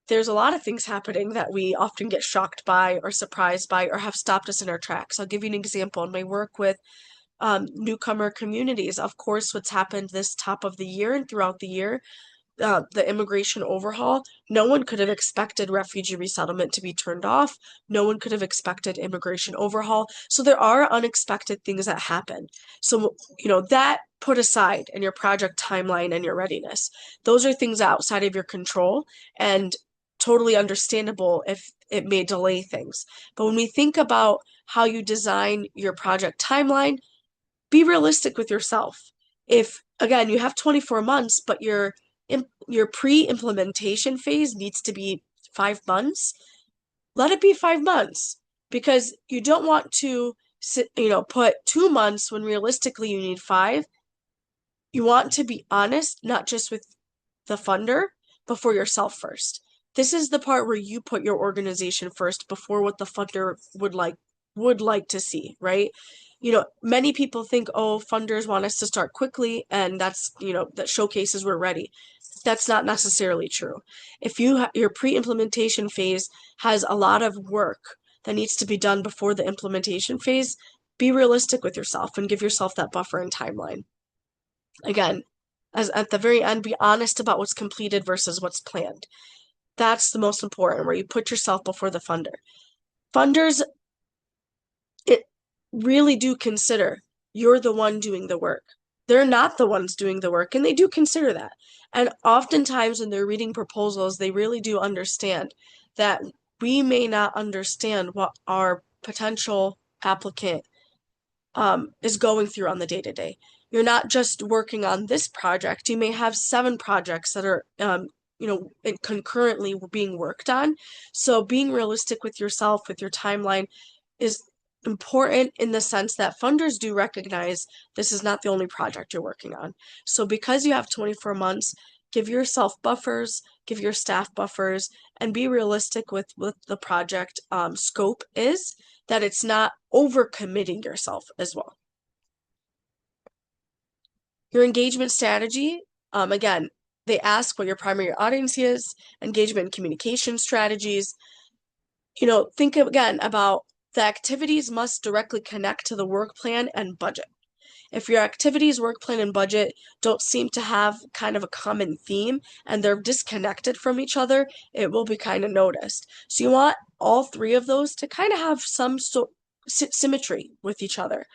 there's a lot of things happening that we often get shocked by or surprised by or have stopped us in our tracks. I'll give you an example. In my work with newcomer communities, of course, what's happened this top of the year and throughout the year, the immigration overhaul, no one could have expected refugee resettlement to be turned off. No one could have expected immigration overhaul. So there are unexpected things that happen. So, that put aside in your project timeline and your readiness. Those are things outside of your control and totally understandable if it may delay things. But when we think about how you design your project timeline, be realistic with yourself. If again you have 24 months, but your pre-implementation phase needs to be 5 months, let it be 5 months because you don't want to put 2 months when realistically you need five. You want to be honest, not just with the funder, but for yourself first. This is the part where you put your organization first before what the funder would like to see, right? Many people think, oh, funders want us to start quickly, and that showcases we're ready. That's not necessarily true. If your pre-implementation phase has a lot of work that needs to be done before the implementation phase, be realistic with yourself and give yourself that buffer and timeline. Again, as at the very end, be honest about what's completed versus what's planned. That's the most important, where you put yourself before the funder. Funders, it really do consider you're the one doing the work. They're not the ones doing the work, and they do consider that. And oftentimes when they're reading proposals, they really do understand that we may not understand what our potential applicant is going through on the day to day. You're not just working on this project. You may have 7 projects that are, concurrently being worked on. So being realistic with yourself, with your timeline, is important in the sense that funders do recognize this is not the only project you're working on. So because you have 24 months, give yourself buffers, give your staff buffers, and be realistic with what the project scope is, that it's not overcommitting yourself as well. Your engagement strategy, again, they ask what your primary audience is, engagement and communication strategies. Think again about the activities must directly connect to the work plan and budget. If your activities, work plan, and budget don't seem to have kind of a common theme and they're disconnected from each other, it will be kind of noticed. So you want all 3 of those to kind of have some symmetry with each other.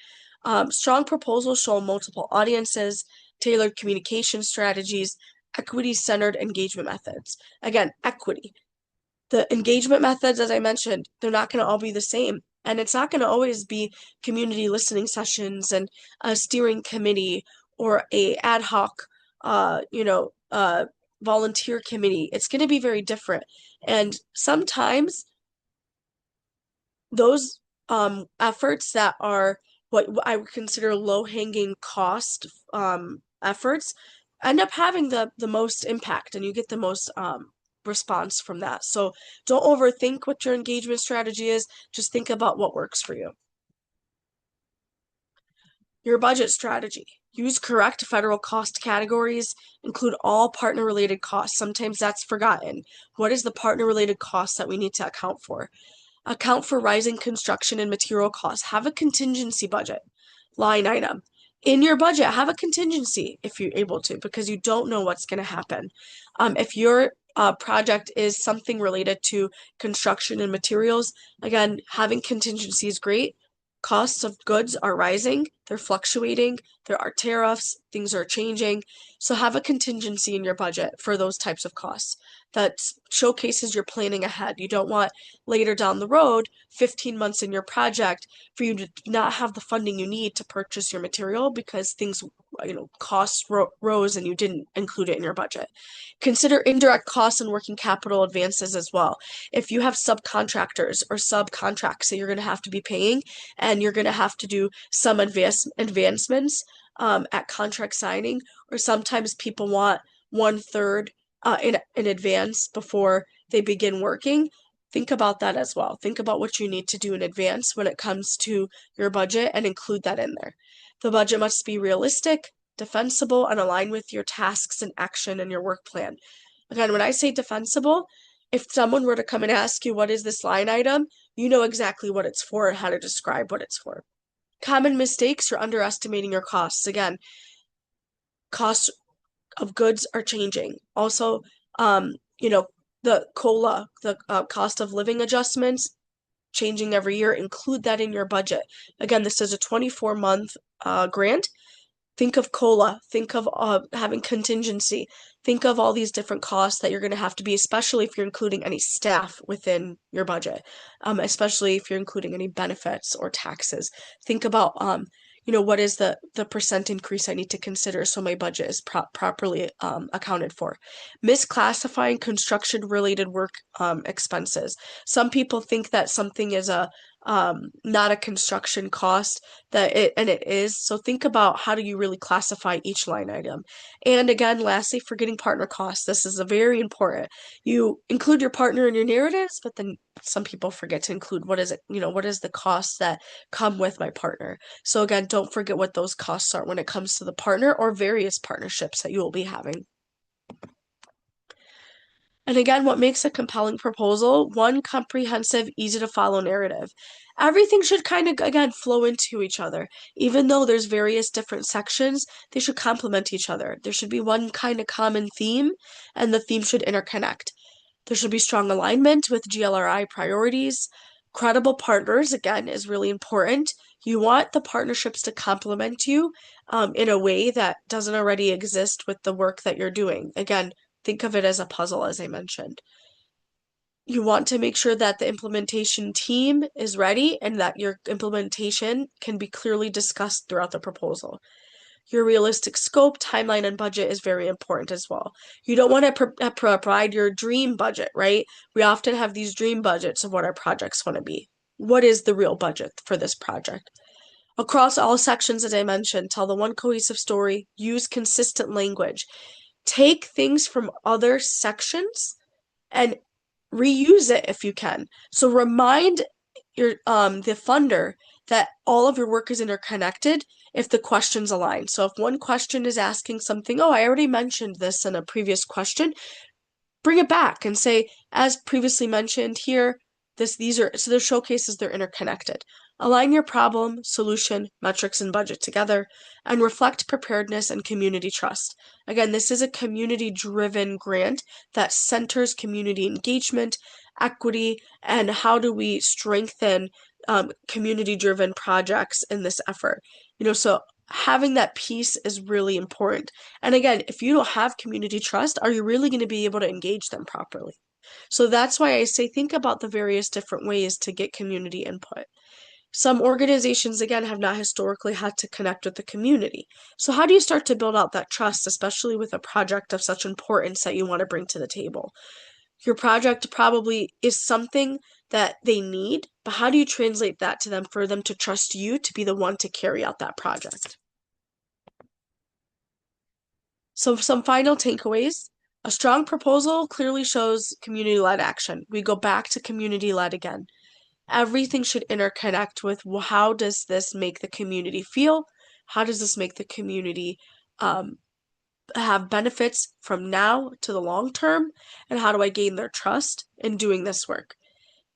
Strong proposals show multiple audiences, tailored communication strategies, equity-centered engagement methods. Again, equity. The engagement methods, as I mentioned, they're not going to all be the same. And it's not going to always be community listening sessions and a steering committee or a ad hoc, volunteer committee. It's going to be very different. And sometimes those efforts that are what I would consider low-hanging cost efforts end up having the most impact, and you get the most response from that. So don't overthink what your engagement strategy is. Just think about what works for you. Your budget strategy. Use correct federal cost categories. Include all partner-related costs. Sometimes that's forgotten. What is the partner-related costs that we need to account for? Account for rising construction and material costs. Have a contingency budget line item. In your budget, have a contingency if you're able to, because you don't know what's going to happen. If your project is something related to construction and materials, again, having contingency is great. Costs of goods are rising, they're fluctuating, there are tariffs, things are changing. So have a contingency in your budget for those types of costs. That showcases your planning ahead. You don't want later down the road, 15 months in your project, for you to not have the funding you need to purchase your material because things, costs rose and you didn't include it in your budget. Consider indirect costs and working capital advances as well. If you have subcontractors or subcontracts that you're going to have to be paying, and you're going to have to do some advancements at contract signing, or sometimes people want 1/3 in advance before they begin working. Think about that as well. Think about what you need to do in advance when it comes to your budget and include that in there. The budget must be realistic, defensible, and aligned with your tasks and action and your work plan. Again, when I say defensible, if someone were to come and ask you, what is this line item? You know exactly what it's for and how to describe what it's for. Common mistakes, you're underestimating your costs. Again, costs of goods are changing. Also, you know, the COLA, the cost of living adjustments, changing every year. Include that in your budget. Again, this is a 24-month grant. Think of COLA, think of having contingency, think of all these different costs that you're going to have to be, especially if you're including any staff within your budget, especially if you're including any benefits or taxes. Think about, what is the percent increase I need to consider so my budget is properly accounted for. Misclassifying construction-related work expenses. Some people think that something is not a construction cost, and it is. So think about, how do you really classify each line item? And again, lastly, forgetting partner costs. This is a very important. You include your partner in your narratives, but then some people forget to include, what is it, what is the costs that come with my partner? So again, don't forget what those costs are when it comes to the partner or various partnerships that you will be having. And again, what makes a compelling proposal? One comprehensive, easy to follow narrative. Everything should kind of, again, flow into each other. Even though there's various different sections, they should complement each other. There should be one kind of common theme, and the theme should interconnect. There should be strong alignment with GLRI priorities. Credible partners, again, is really important. You want the partnerships to complement you in a way that doesn't already exist with the work that you're doing. Again, think of it as a puzzle, as I mentioned. You want to make sure that the implementation team is ready and that your implementation can be clearly discussed throughout the proposal. Your realistic scope, timeline, and budget is very important as well. You don't want to provide your dream budget, right? We often have these dream budgets of what our projects want to be. What is the real budget for this project? Across all sections, as I mentioned, tell the one cohesive story, use consistent language. Take things from other sections and reuse it if you can. So remind your the funder that all of your work is interconnected if the questions align. So if one question is asking something, oh, I already mentioned this in a previous question, bring it back and say, as previously mentioned here, these are, so the showcases, they're interconnected. Align your problem, solution, metrics, and budget together, and reflect preparedness and community trust. Again, this is a community-driven grant that centers community engagement, equity, and how do we strengthen community-driven projects in this effort. So having that piece is really important. And again, if you don't have community trust, are you really going to be able to engage them properly? So that's why I say, think about the various different ways to get community input. Some organizations, again, have not historically had to connect with the community. So how do you start to build out that trust, especially with a project of such importance that you want to bring to the table? Your project probably is something that they need, but how do you translate that to them for them to trust you to be the one to carry out that project? So some final takeaways. A strong proposal clearly shows community-led action. We go back to community-led again. Everything should interconnect with, well, how does this make the community feel? How does this make the community have benefits from now to the long term? And how do I gain their trust in doing this work?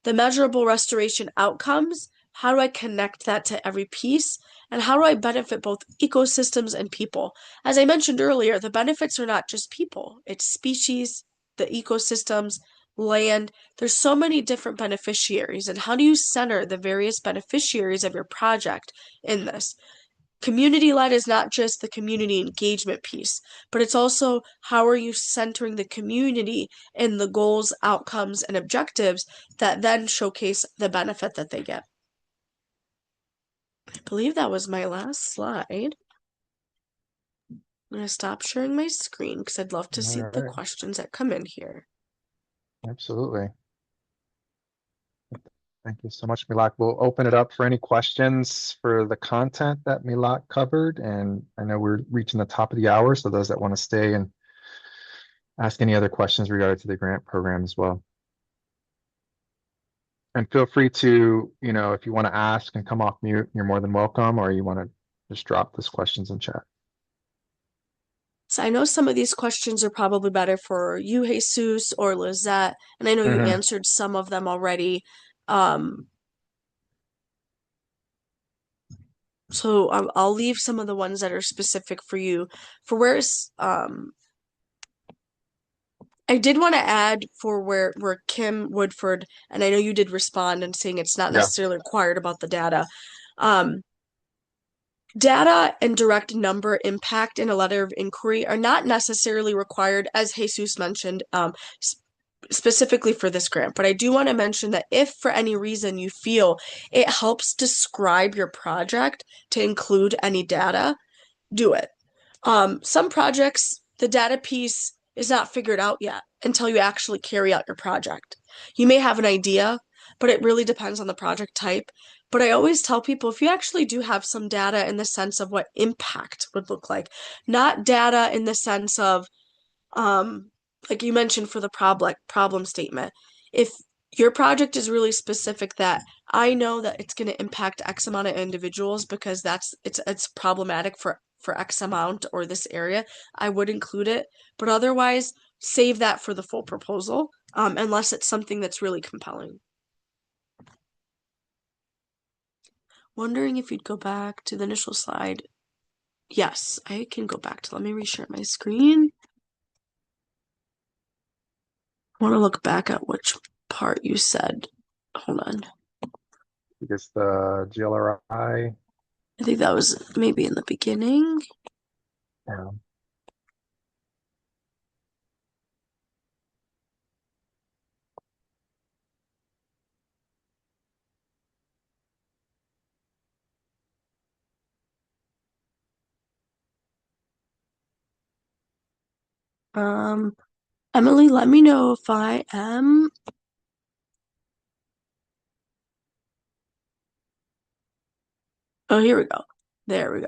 The measurable restoration outcomes, how do I connect that to every piece? And how do I benefit both ecosystems and people? As I mentioned earlier, the benefits are not just people, it's species, the ecosystems, land. There's so many different beneficiaries. And how do you center the various beneficiaries of your project in this? Community-led is not just the community engagement piece, but it's also, how are you centering the community in the goals, outcomes, and objectives that then showcase the benefit that they get. I believe that was my last slide. I'm going to stop sharing my screen because I'd love to see the questions that come in here. Absolutely. Thank you so much, Milak. We'll open it up for any questions for the content that Milak covered. And I know we're reaching the top of the hour, so those that want to stay and ask any other questions regarding to the grant program as well. And feel free to, if you want to ask and come off mute, you're more than welcome, or you want to just drop those questions in chat. So I know some of these questions are probably better for you, Jesus, or Lizette, and I know you Hmm. answered some of them already. Um, so I'll leave some of the ones that are specific for you. For where's I did want to add for where Kim Woodford, and I know you did respond and saying it's not Yeah. necessarily required about the data. Um, Data and direct number impact in a letter of inquiry are not necessarily required, as Jesus mentioned, specifically for this grant. But I do want to mention that if for any reason you feel it helps describe your project to include any data, do it. Some projects, the data piece is not figured out yet until you actually carry out your project. You may have an idea, but it really depends on the project type. But I always tell people if you actually do have some data in the sense of what impact would look like, not data in the sense of um, like you mentioned for the problem statement. If your project is really specific that I know that it's going to impact X amount of individuals because it's problematic for X amount or this area, I would include it. But otherwise, save that for the full proposal, unless it's something that's really compelling. Wondering if you'd go back to the initial slide. Yes, I can go back to, let me reshare my screen. I want to look back at which part you said. Hold on. Because the GLRI. I think that was maybe in the beginning. Yeah. Um, Emily, let me know if I am. Oh, here we go. There we go.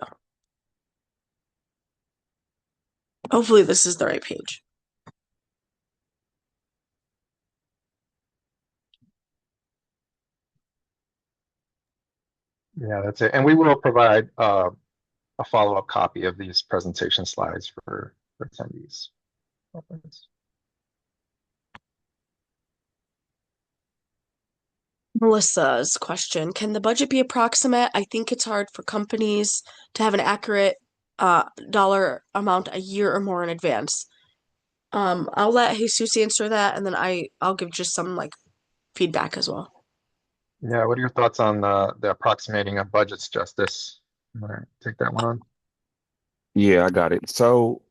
Hopefully, this is the right page. Yeah, that's it. And we will provide a follow-up copy of these presentation slides for attendees. Melissa's question: can the budget be approximate? I think it's hard for companies to have an accurate dollar amount a year or more in advance. I'll let Jesus answer that, and then I'll give just some like feedback as well. Yeah, what are your thoughts on the approximating of budgets, Justice? You want to take that one on? Yeah, I got it. So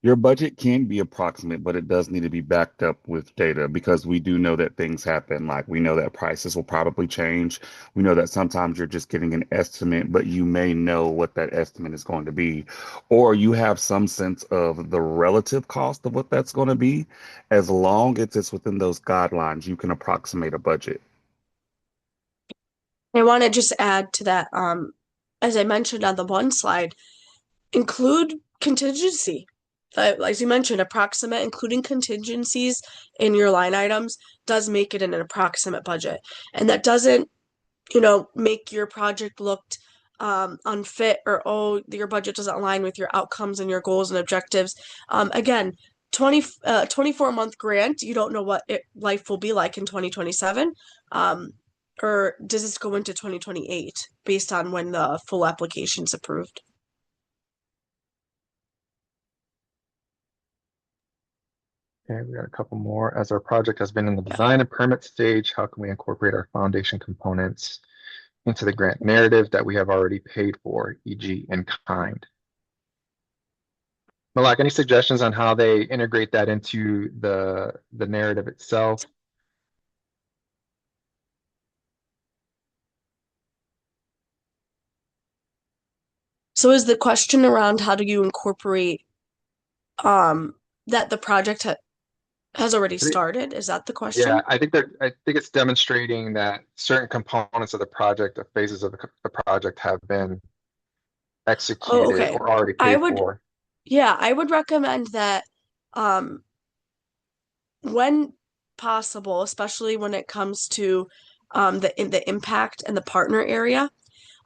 your budget can be approximate, but it does need to be backed up with data because we do know that things happen. Like we know that prices will probably change. We know that sometimes you're just getting an estimate, but you may know what that estimate is going to be, or you have some sense of the relative cost of what that's going to be. As long as it's within those guidelines, you can approximate a budget. I want to just add to that, as I mentioned on the one slide, include contingency. As you mentioned, approximate, including contingencies in your line items does make it an approximate budget. And that doesn't, make your project looked unfit or, oh, your budget doesn't align with your outcomes and your goals and objectives. Again, 24-month grant, you don't know what life will be like in 2027. Or does this go into 2028 based on when the full application's approved? Okay, we got a couple more. As our project has been in the design and permit stage, how can we incorporate our foundation components into the grant narrative that we have already paid for, e.g. in kind? Malak, any suggestions on how they integrate that into the narrative itself? So is the question around how do you incorporate that the project has already started? Is that the Yeah, question? I think it's demonstrating that certain components of the project, or phases of the project, have been Oh, executed okay. or already I paid would, for. yeah, I would recommend that um when possible, especially when it comes to the impact and the partner area.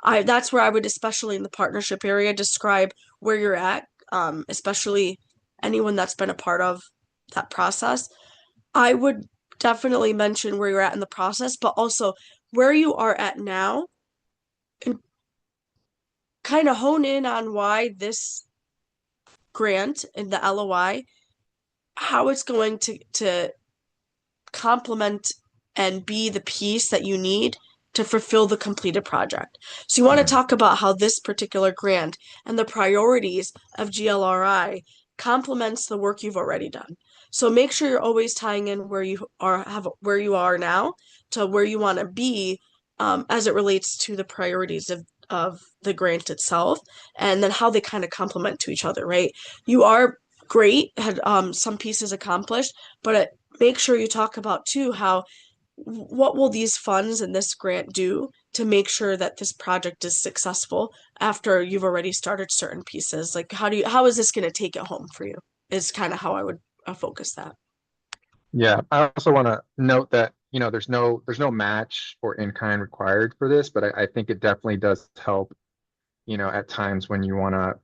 That's where I would, especially in the partnership area, describe where you're at, especially anyone that's been a part of that process, I would definitely mention where you're at in the process, but also where you are at now and kind of hone in on why this grant and the LOI, how it's going to complement and be the piece that you need to fulfill the completed project. So you want to Mhm. talk about how this particular grant and the priorities of GLRI complements the work you've already done. So make sure you're always tying in where you are now to where you want to be, as it relates to the priorities of the grant itself, and then how they kind of complement to each other, right? You are great, had some pieces accomplished, but make sure you talk about too how what will these funds and this grant do to make sure that this project is successful after you've already started certain pieces? Like how is this going to take it home for you? Is kind of how I would focus that. Yeah, I also want to note that, there's no match or in-kind required for this, but I think it definitely does help, at times when you want to,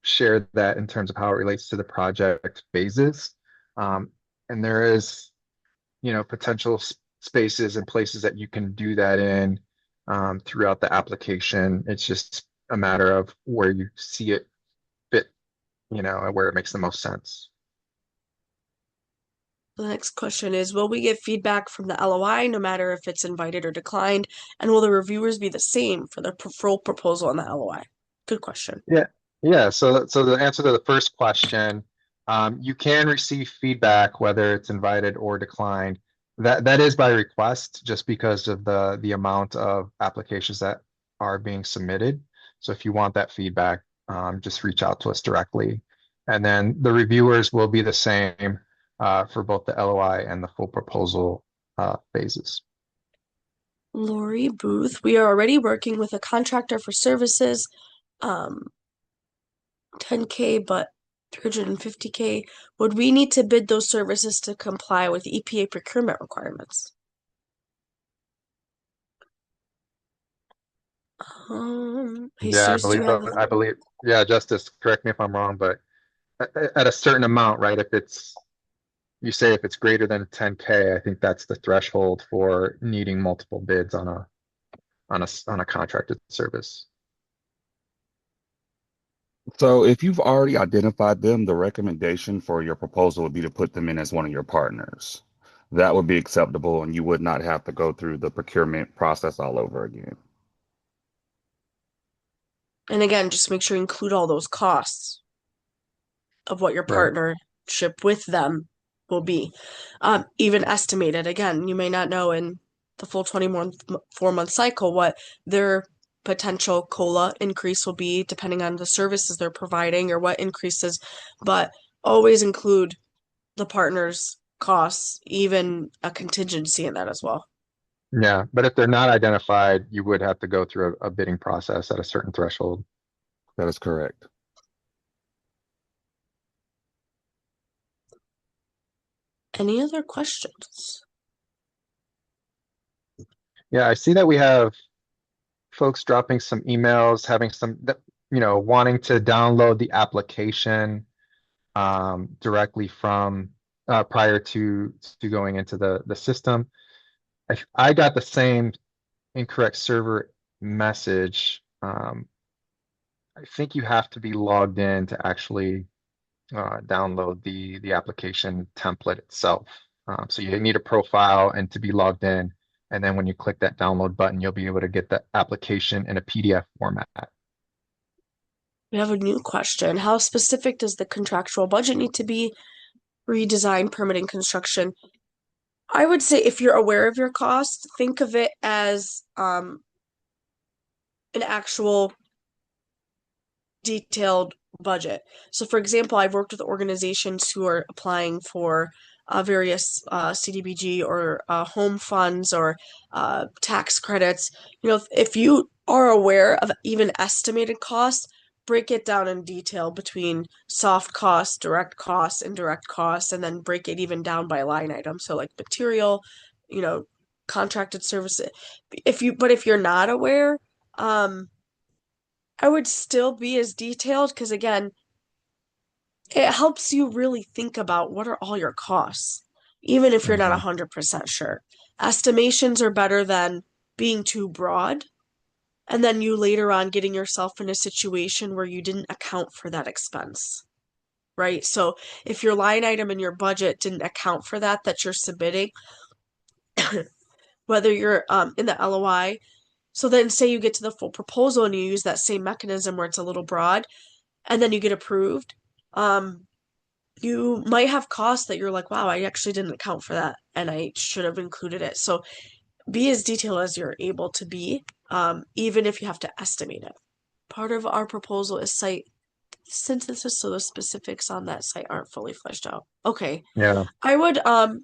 share that in terms of how it relates to the project phases. Um, and there is, potential spaces and places that you can do that in, throughout the application. It's just a matter of where you see it fit, and where it makes the most sense. The next question is, will we get feedback from the LOI no matter if it's invited or declined? And will the reviewers be the same for the full proposal and the LOI? Good question. Yeah, yeah. So the answer to the first question, you can receive feedback whether it's invited or declined. That is by request, just because of the amount of applications that are being submitted. So if you want that feedback, just reach out to us directly, and then the reviewers will be the same, for both the LOI and the full proposal, phases. Lori Booth, we are already working with a contractor for services, um, 10K, but 350K. Would we need to bid those services to comply with EPA procurement requirements? Yeah, Jesus, do you have I believe, yeah, Justice, correct me if I'm wrong, but at a certain amount, right? You say if it's greater than 10K, I think that's the threshold for needing multiple bids on a contracted service. So if you've already identified them, the recommendation for your proposal would be to put them in as one of your partners. That would be acceptable, and you would not have to go through the procurement process all over again. and again, just make sure you include all those costs of what your Right. partnership with them will be. Even estimated. Again, you may not know in the full 24-month cycle what their potential COLA increase will be, depending on the services they're providing or what increases, but always include the partner's costs, even a contingency in that as well. Yeah, but if they're not identified, you would have to go through a bidding process at a certain threshold. That is correct. Any other questions? Yeah, I see that we have folks dropping some emails, having wanting to download the application, directly from, prior to going into the system. I got the same incorrect server message. I think you have to be logged in to actually, download the application template itself. So you need a profile and to be logged in. And then when you click that download button, you'll be able to get the application in a PDF format. We have a new question. How specific does the contractual budget need to be? Redesign, permitting, construction. I would say if you're aware of your costs, think of it as an actual detailed budget. So, for example, I've worked with organizations who are applying for various CDBG or home funds or tax credits. If you are aware of even estimated costs, break it down in detail between soft costs, direct costs, indirect costs, and then break it even down by line item. So, like material, you know, contracted services. If you're not aware, um, I would still be as detailed because again, it helps you really think about what are all your costs, even if you're not Mhm. 100% sure. Estimations are better than being too broad, and then you later on getting yourself in a situation where you didn't account for that expense, right? So if your line item in your budget didn't account for that you're submitting, whether you're in the LOI, so then say you get to the full proposal and you use that same mechanism where it's a little broad, and then you get approved. You might have costs that you're like, wow, I actually didn't account for that and I should have included it. So be as detailed as you're able to be, even if you have to estimate it. Part of our proposal is site synthesis, so the specifics on that site aren't fully fleshed out. Okay. Yeah. I would,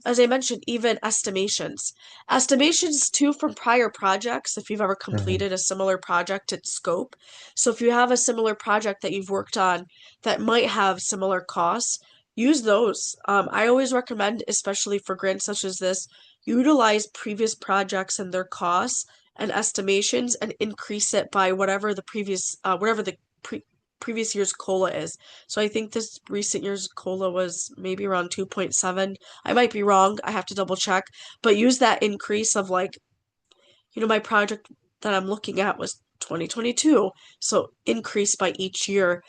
as I mentioned, even estimations. Estimations too from prior projects, if you've ever Mhm. completed a similar project at scope. So if you have a similar project that you've worked on that might have similar costs, use those. I always recommend, especially for grants such as this, utilize previous projects and their costs and estimations and increase it by whatever the previous year's COLA is. So I think this recent year's COLA was maybe around 2.7. I might be wrong. I have to double check. But use that increase of like, my project that I'm looking at was 2022. So increase by each year,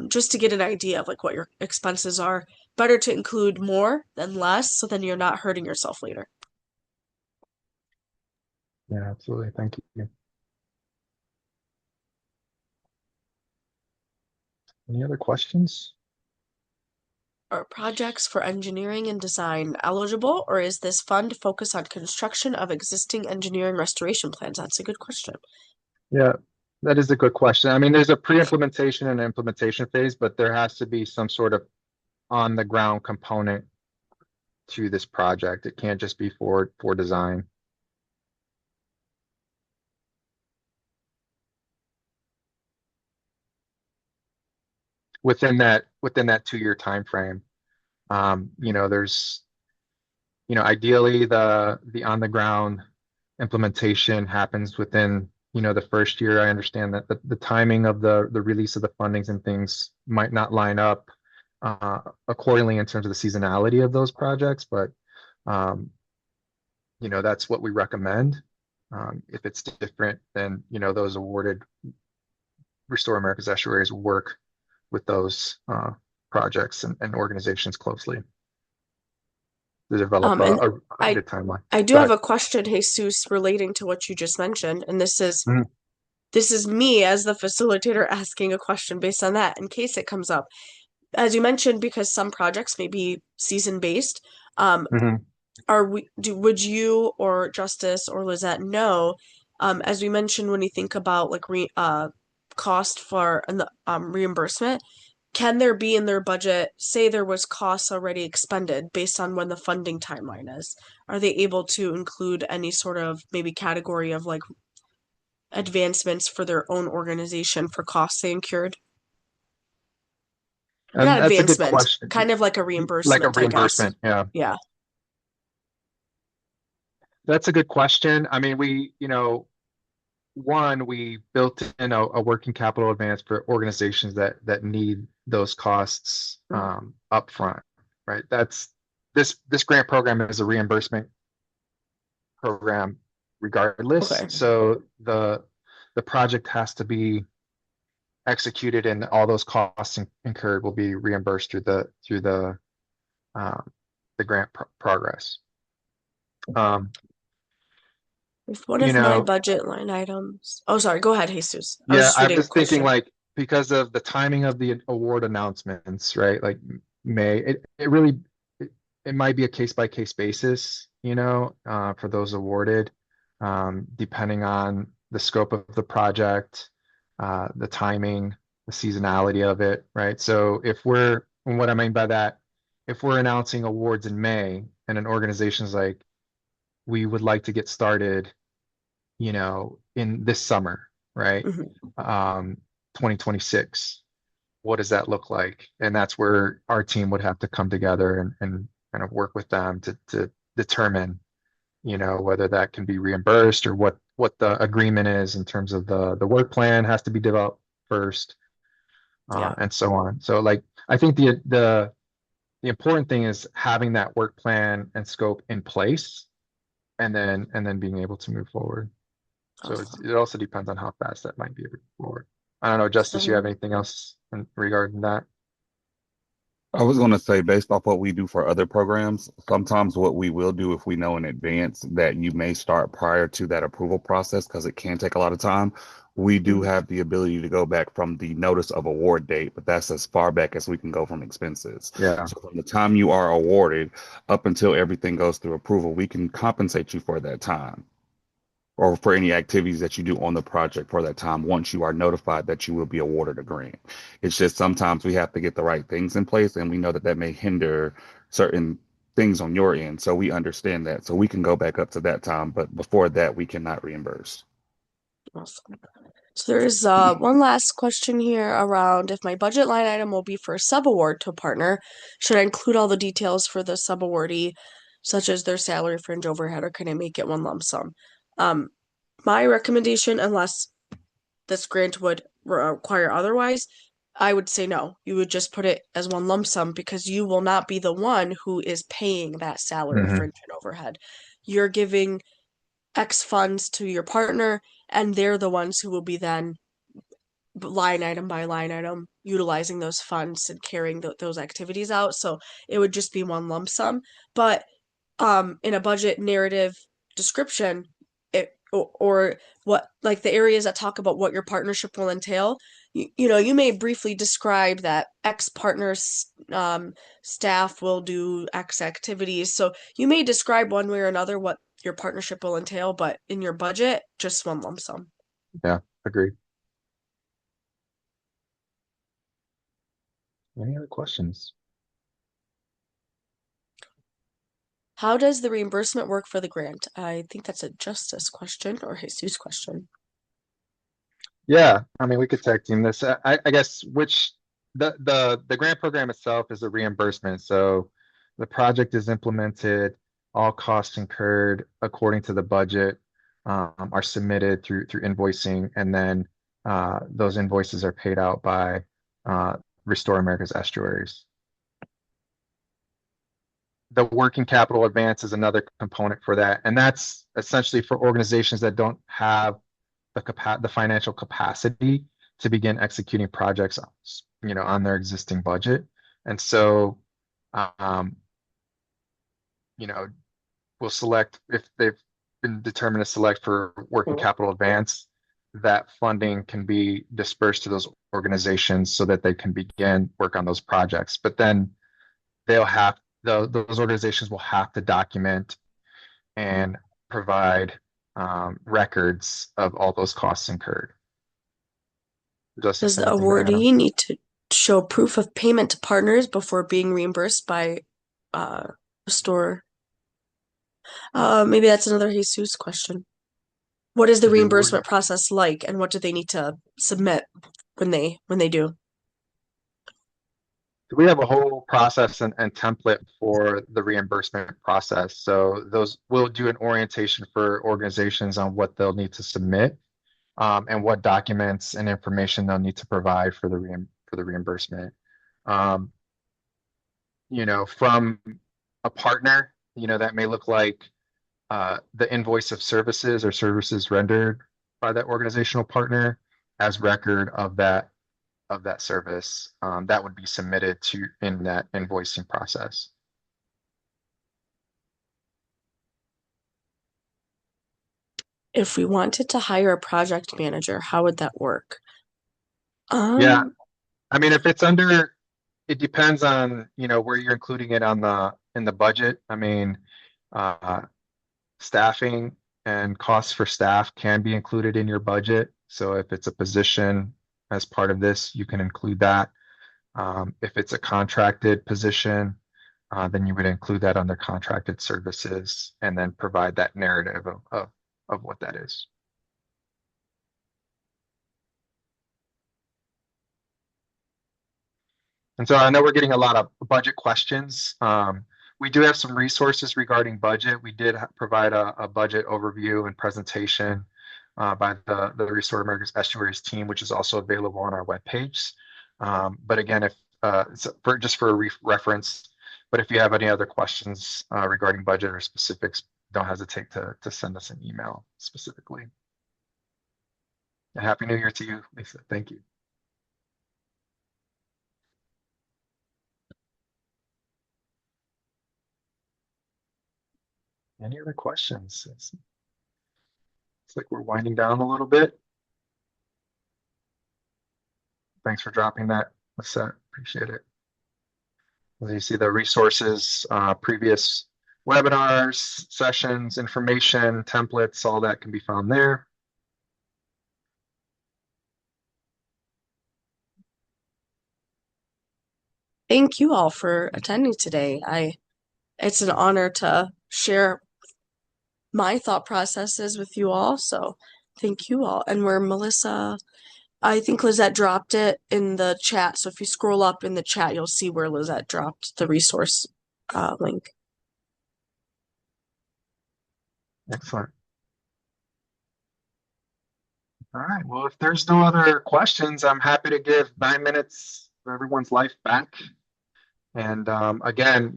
just to get an idea of like what your expenses are. Better to include more than less, so then you're not hurting yourself later. Yeah, absolutely. Thank you. Any other questions? Are projects for engineering and design eligible, or is this fund focused on construction of existing engineering restoration plans? That's a good question. Yeah, that is a good question. I mean, there's a pre-implementation and implementation phase, but there has to be some sort of on the ground component to this project. It can't just be for design. Within that 2 year time frame. There's ideally the on the ground implementation happens within the first year. I understand that the timing of the release of the fundings and things might not line up accordingly in terms of the seasonality of those projects, but um, that's what we recommend. If it's different, then those awarded Restore America's Estuaries work with those projects and organizations closely to develop And a I good timeline. I do Go have ahead. a question, Jesus, relating to what you just mentioned, and this is Mhm, this is me as the facilitator asking a question based on that in case it comes up. As you mentioned, because some projects may be season based, um, mhm. would you or Justice or Lizette know, as we mentioned, when you think about like cost for and the reimbursement, can there be in their budget, say there was costs already expended based on when the funding timeline is? Are they able to include any sort of maybe category of like advancements for their own organization for costs they incurred? Or And not that's a good advancement, question. kind of like a Like a reimbursement, I guess. reimbursement, yeah. Yeah. That's a good question. I mean, we built in a working capital advance for organizations that need those costs Mhm. upfront, right? This grant program is a reimbursement program regardless. Okay. So the project has to be executed and all those costs incurred will be reimbursed through um, the grant progress. Um, If one you of my know, budget line items. Oh, sorry. Go ahead, Jesus. I was yeah, just I'm reading a just thinking question. like because of the timing of the award announcements, right? Like May, it really it might be a case by case basis, for those awarded, depending on the scope of the project, the timing, the seasonality of it, right? So and what I mean by that, if we're announcing awards in May and an organization's like, we would like to get started, in this summer, right? Hmm. 2026. What does that look like? And that's where our team would have to come together and kind of work with them to determine, whether that can be reimbursed or what the agreement is in terms of the work plan has to be developed first. Yeah. and so on. So like, I think the important thing is having that work plan and scope in place and then being able to move forward. So Awesome. it also depends on how fast that might be moving forward. I don't know, Justice, you So have anything else regarding that? I was going to say, based off what we do for other programs, sometimes what we will do if we know in advance that you may start prior to that approval process, because it can take a lot of time, we do mhm, have the ability to go back from the notice of award date, but that's as far back as we can go from expenses. Yeah. So from the time you are awarded up until everything goes through approval, we can compensate you for that time or for any activities that you do on the project for that time once you are notified that you will be awarded a grant. It's just sometimes we have to get the right things in place, and we know that that may hinder certain things on your end. So we understand that. So we can go back up to that time, but before that, we cannot reimburse. awesome. So there's one last question here around if my budget line item will be for a subaward to a partner, should I include all the details for the subawardee, such as their salary, fringe, overhead, or can I make it one lump sum? Um, my recommendation, unless this grant would require otherwise, I would say no. You would just put it as one lump sum because you will not be the one who is paying that salary, Hmm. fringe, and overhead. You're giving X funds to your partner, and they're the ones who will be then line item by line item utilizing those funds and carrying those activities out. So it would just be one lump sum. But in a budget narrative description, or what, like the areas that talk about what your partnership will entail, you may briefly describe that X partner's staff will do X activities. So you may describe one way or another what your partnership will entail, but in your budget, just one lump sum. Yeah, agreed. Any other questions? How does the reimbursement work for the grant? I think that's a Justice question or Jesus question. Yeah, I mean, we could tag team this. I guess which the grant program itself is a reimbursement. So the project is implemented, all costs incurred according to the budget are submitted through invoicing, and then those invoices are paid out by uh, Restore America's Estuaries. The working capital advance is another component for that, and that's essentially for organizations that don't have the financial capacity to begin executing projects, on their existing budget. And so, um, you know, we'll select if they've been determined to select for working capital advance, that funding can be dispersed to those organizations so that they can begin work on those projects. But then they'll have those organizations will have to document and provide records of all those costs incurred. Does Justice, the anything to add on? awardee need to show proof of payment to partners before being reimbursed by Restore? Maybe that's another Jesus question. What is the The award. reimbursement process like, and what do they need to submit when they do? We have a whole process and template for the reimbursement process. So those we'll do an orientation for organizations on what they'll need to submit and what documents and information they'll need to provide for the reimbursement. Um, from a partner, that may look like the invoice of services or services rendered by that organizational partner as record of that service that would be submitted to in that invoicing process. If we wanted to hire a project manager, how would that work? Yeah, Um, I mean, if it's under, it depends on, where you're including it in the budget. I mean, uh, staffing and costs for staff can be included in your budget. So if it's a position as part of this, you can include that. If it's a contracted position, then you would include that under contracted services and then provide that narrative of what that is. And so I know we're getting a lot of budget questions. We do have some resources regarding budget. We did provide a budget overview and presentation by the Restore America's Estuaries team, which is also available on our webpage. But again, if just for reference, but if you have any other questions regarding budget or specifics, don't hesitate to send us an email specifically. And Happy New Year to you, Lisa. Thank you. Any other questions? It's like we're winding down a little bit. Thanks for dropping that, Lisette. Appreciate it. As you see the resources, previous webinars, sessions, information, templates, all that can be found there. Thank you all for attending today. It's an honor to share my thought processes with you all. So thank you all. And where Melissa, I think Lizette dropped it in the chat. So if you scroll up in the chat, you'll see where Lizette dropped the resource link. Excellent. All right. Well, if there's no other questions, I'm happy to give 9 minutes of everyone's life back. And again,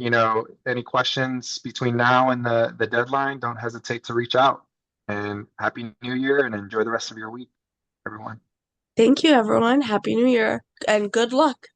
any questions between now and the deadline, don't hesitate to reach out. And Happy New Year and enjoy the rest of your week, everyone. Thank you, everyone. Happy New Year and good luck.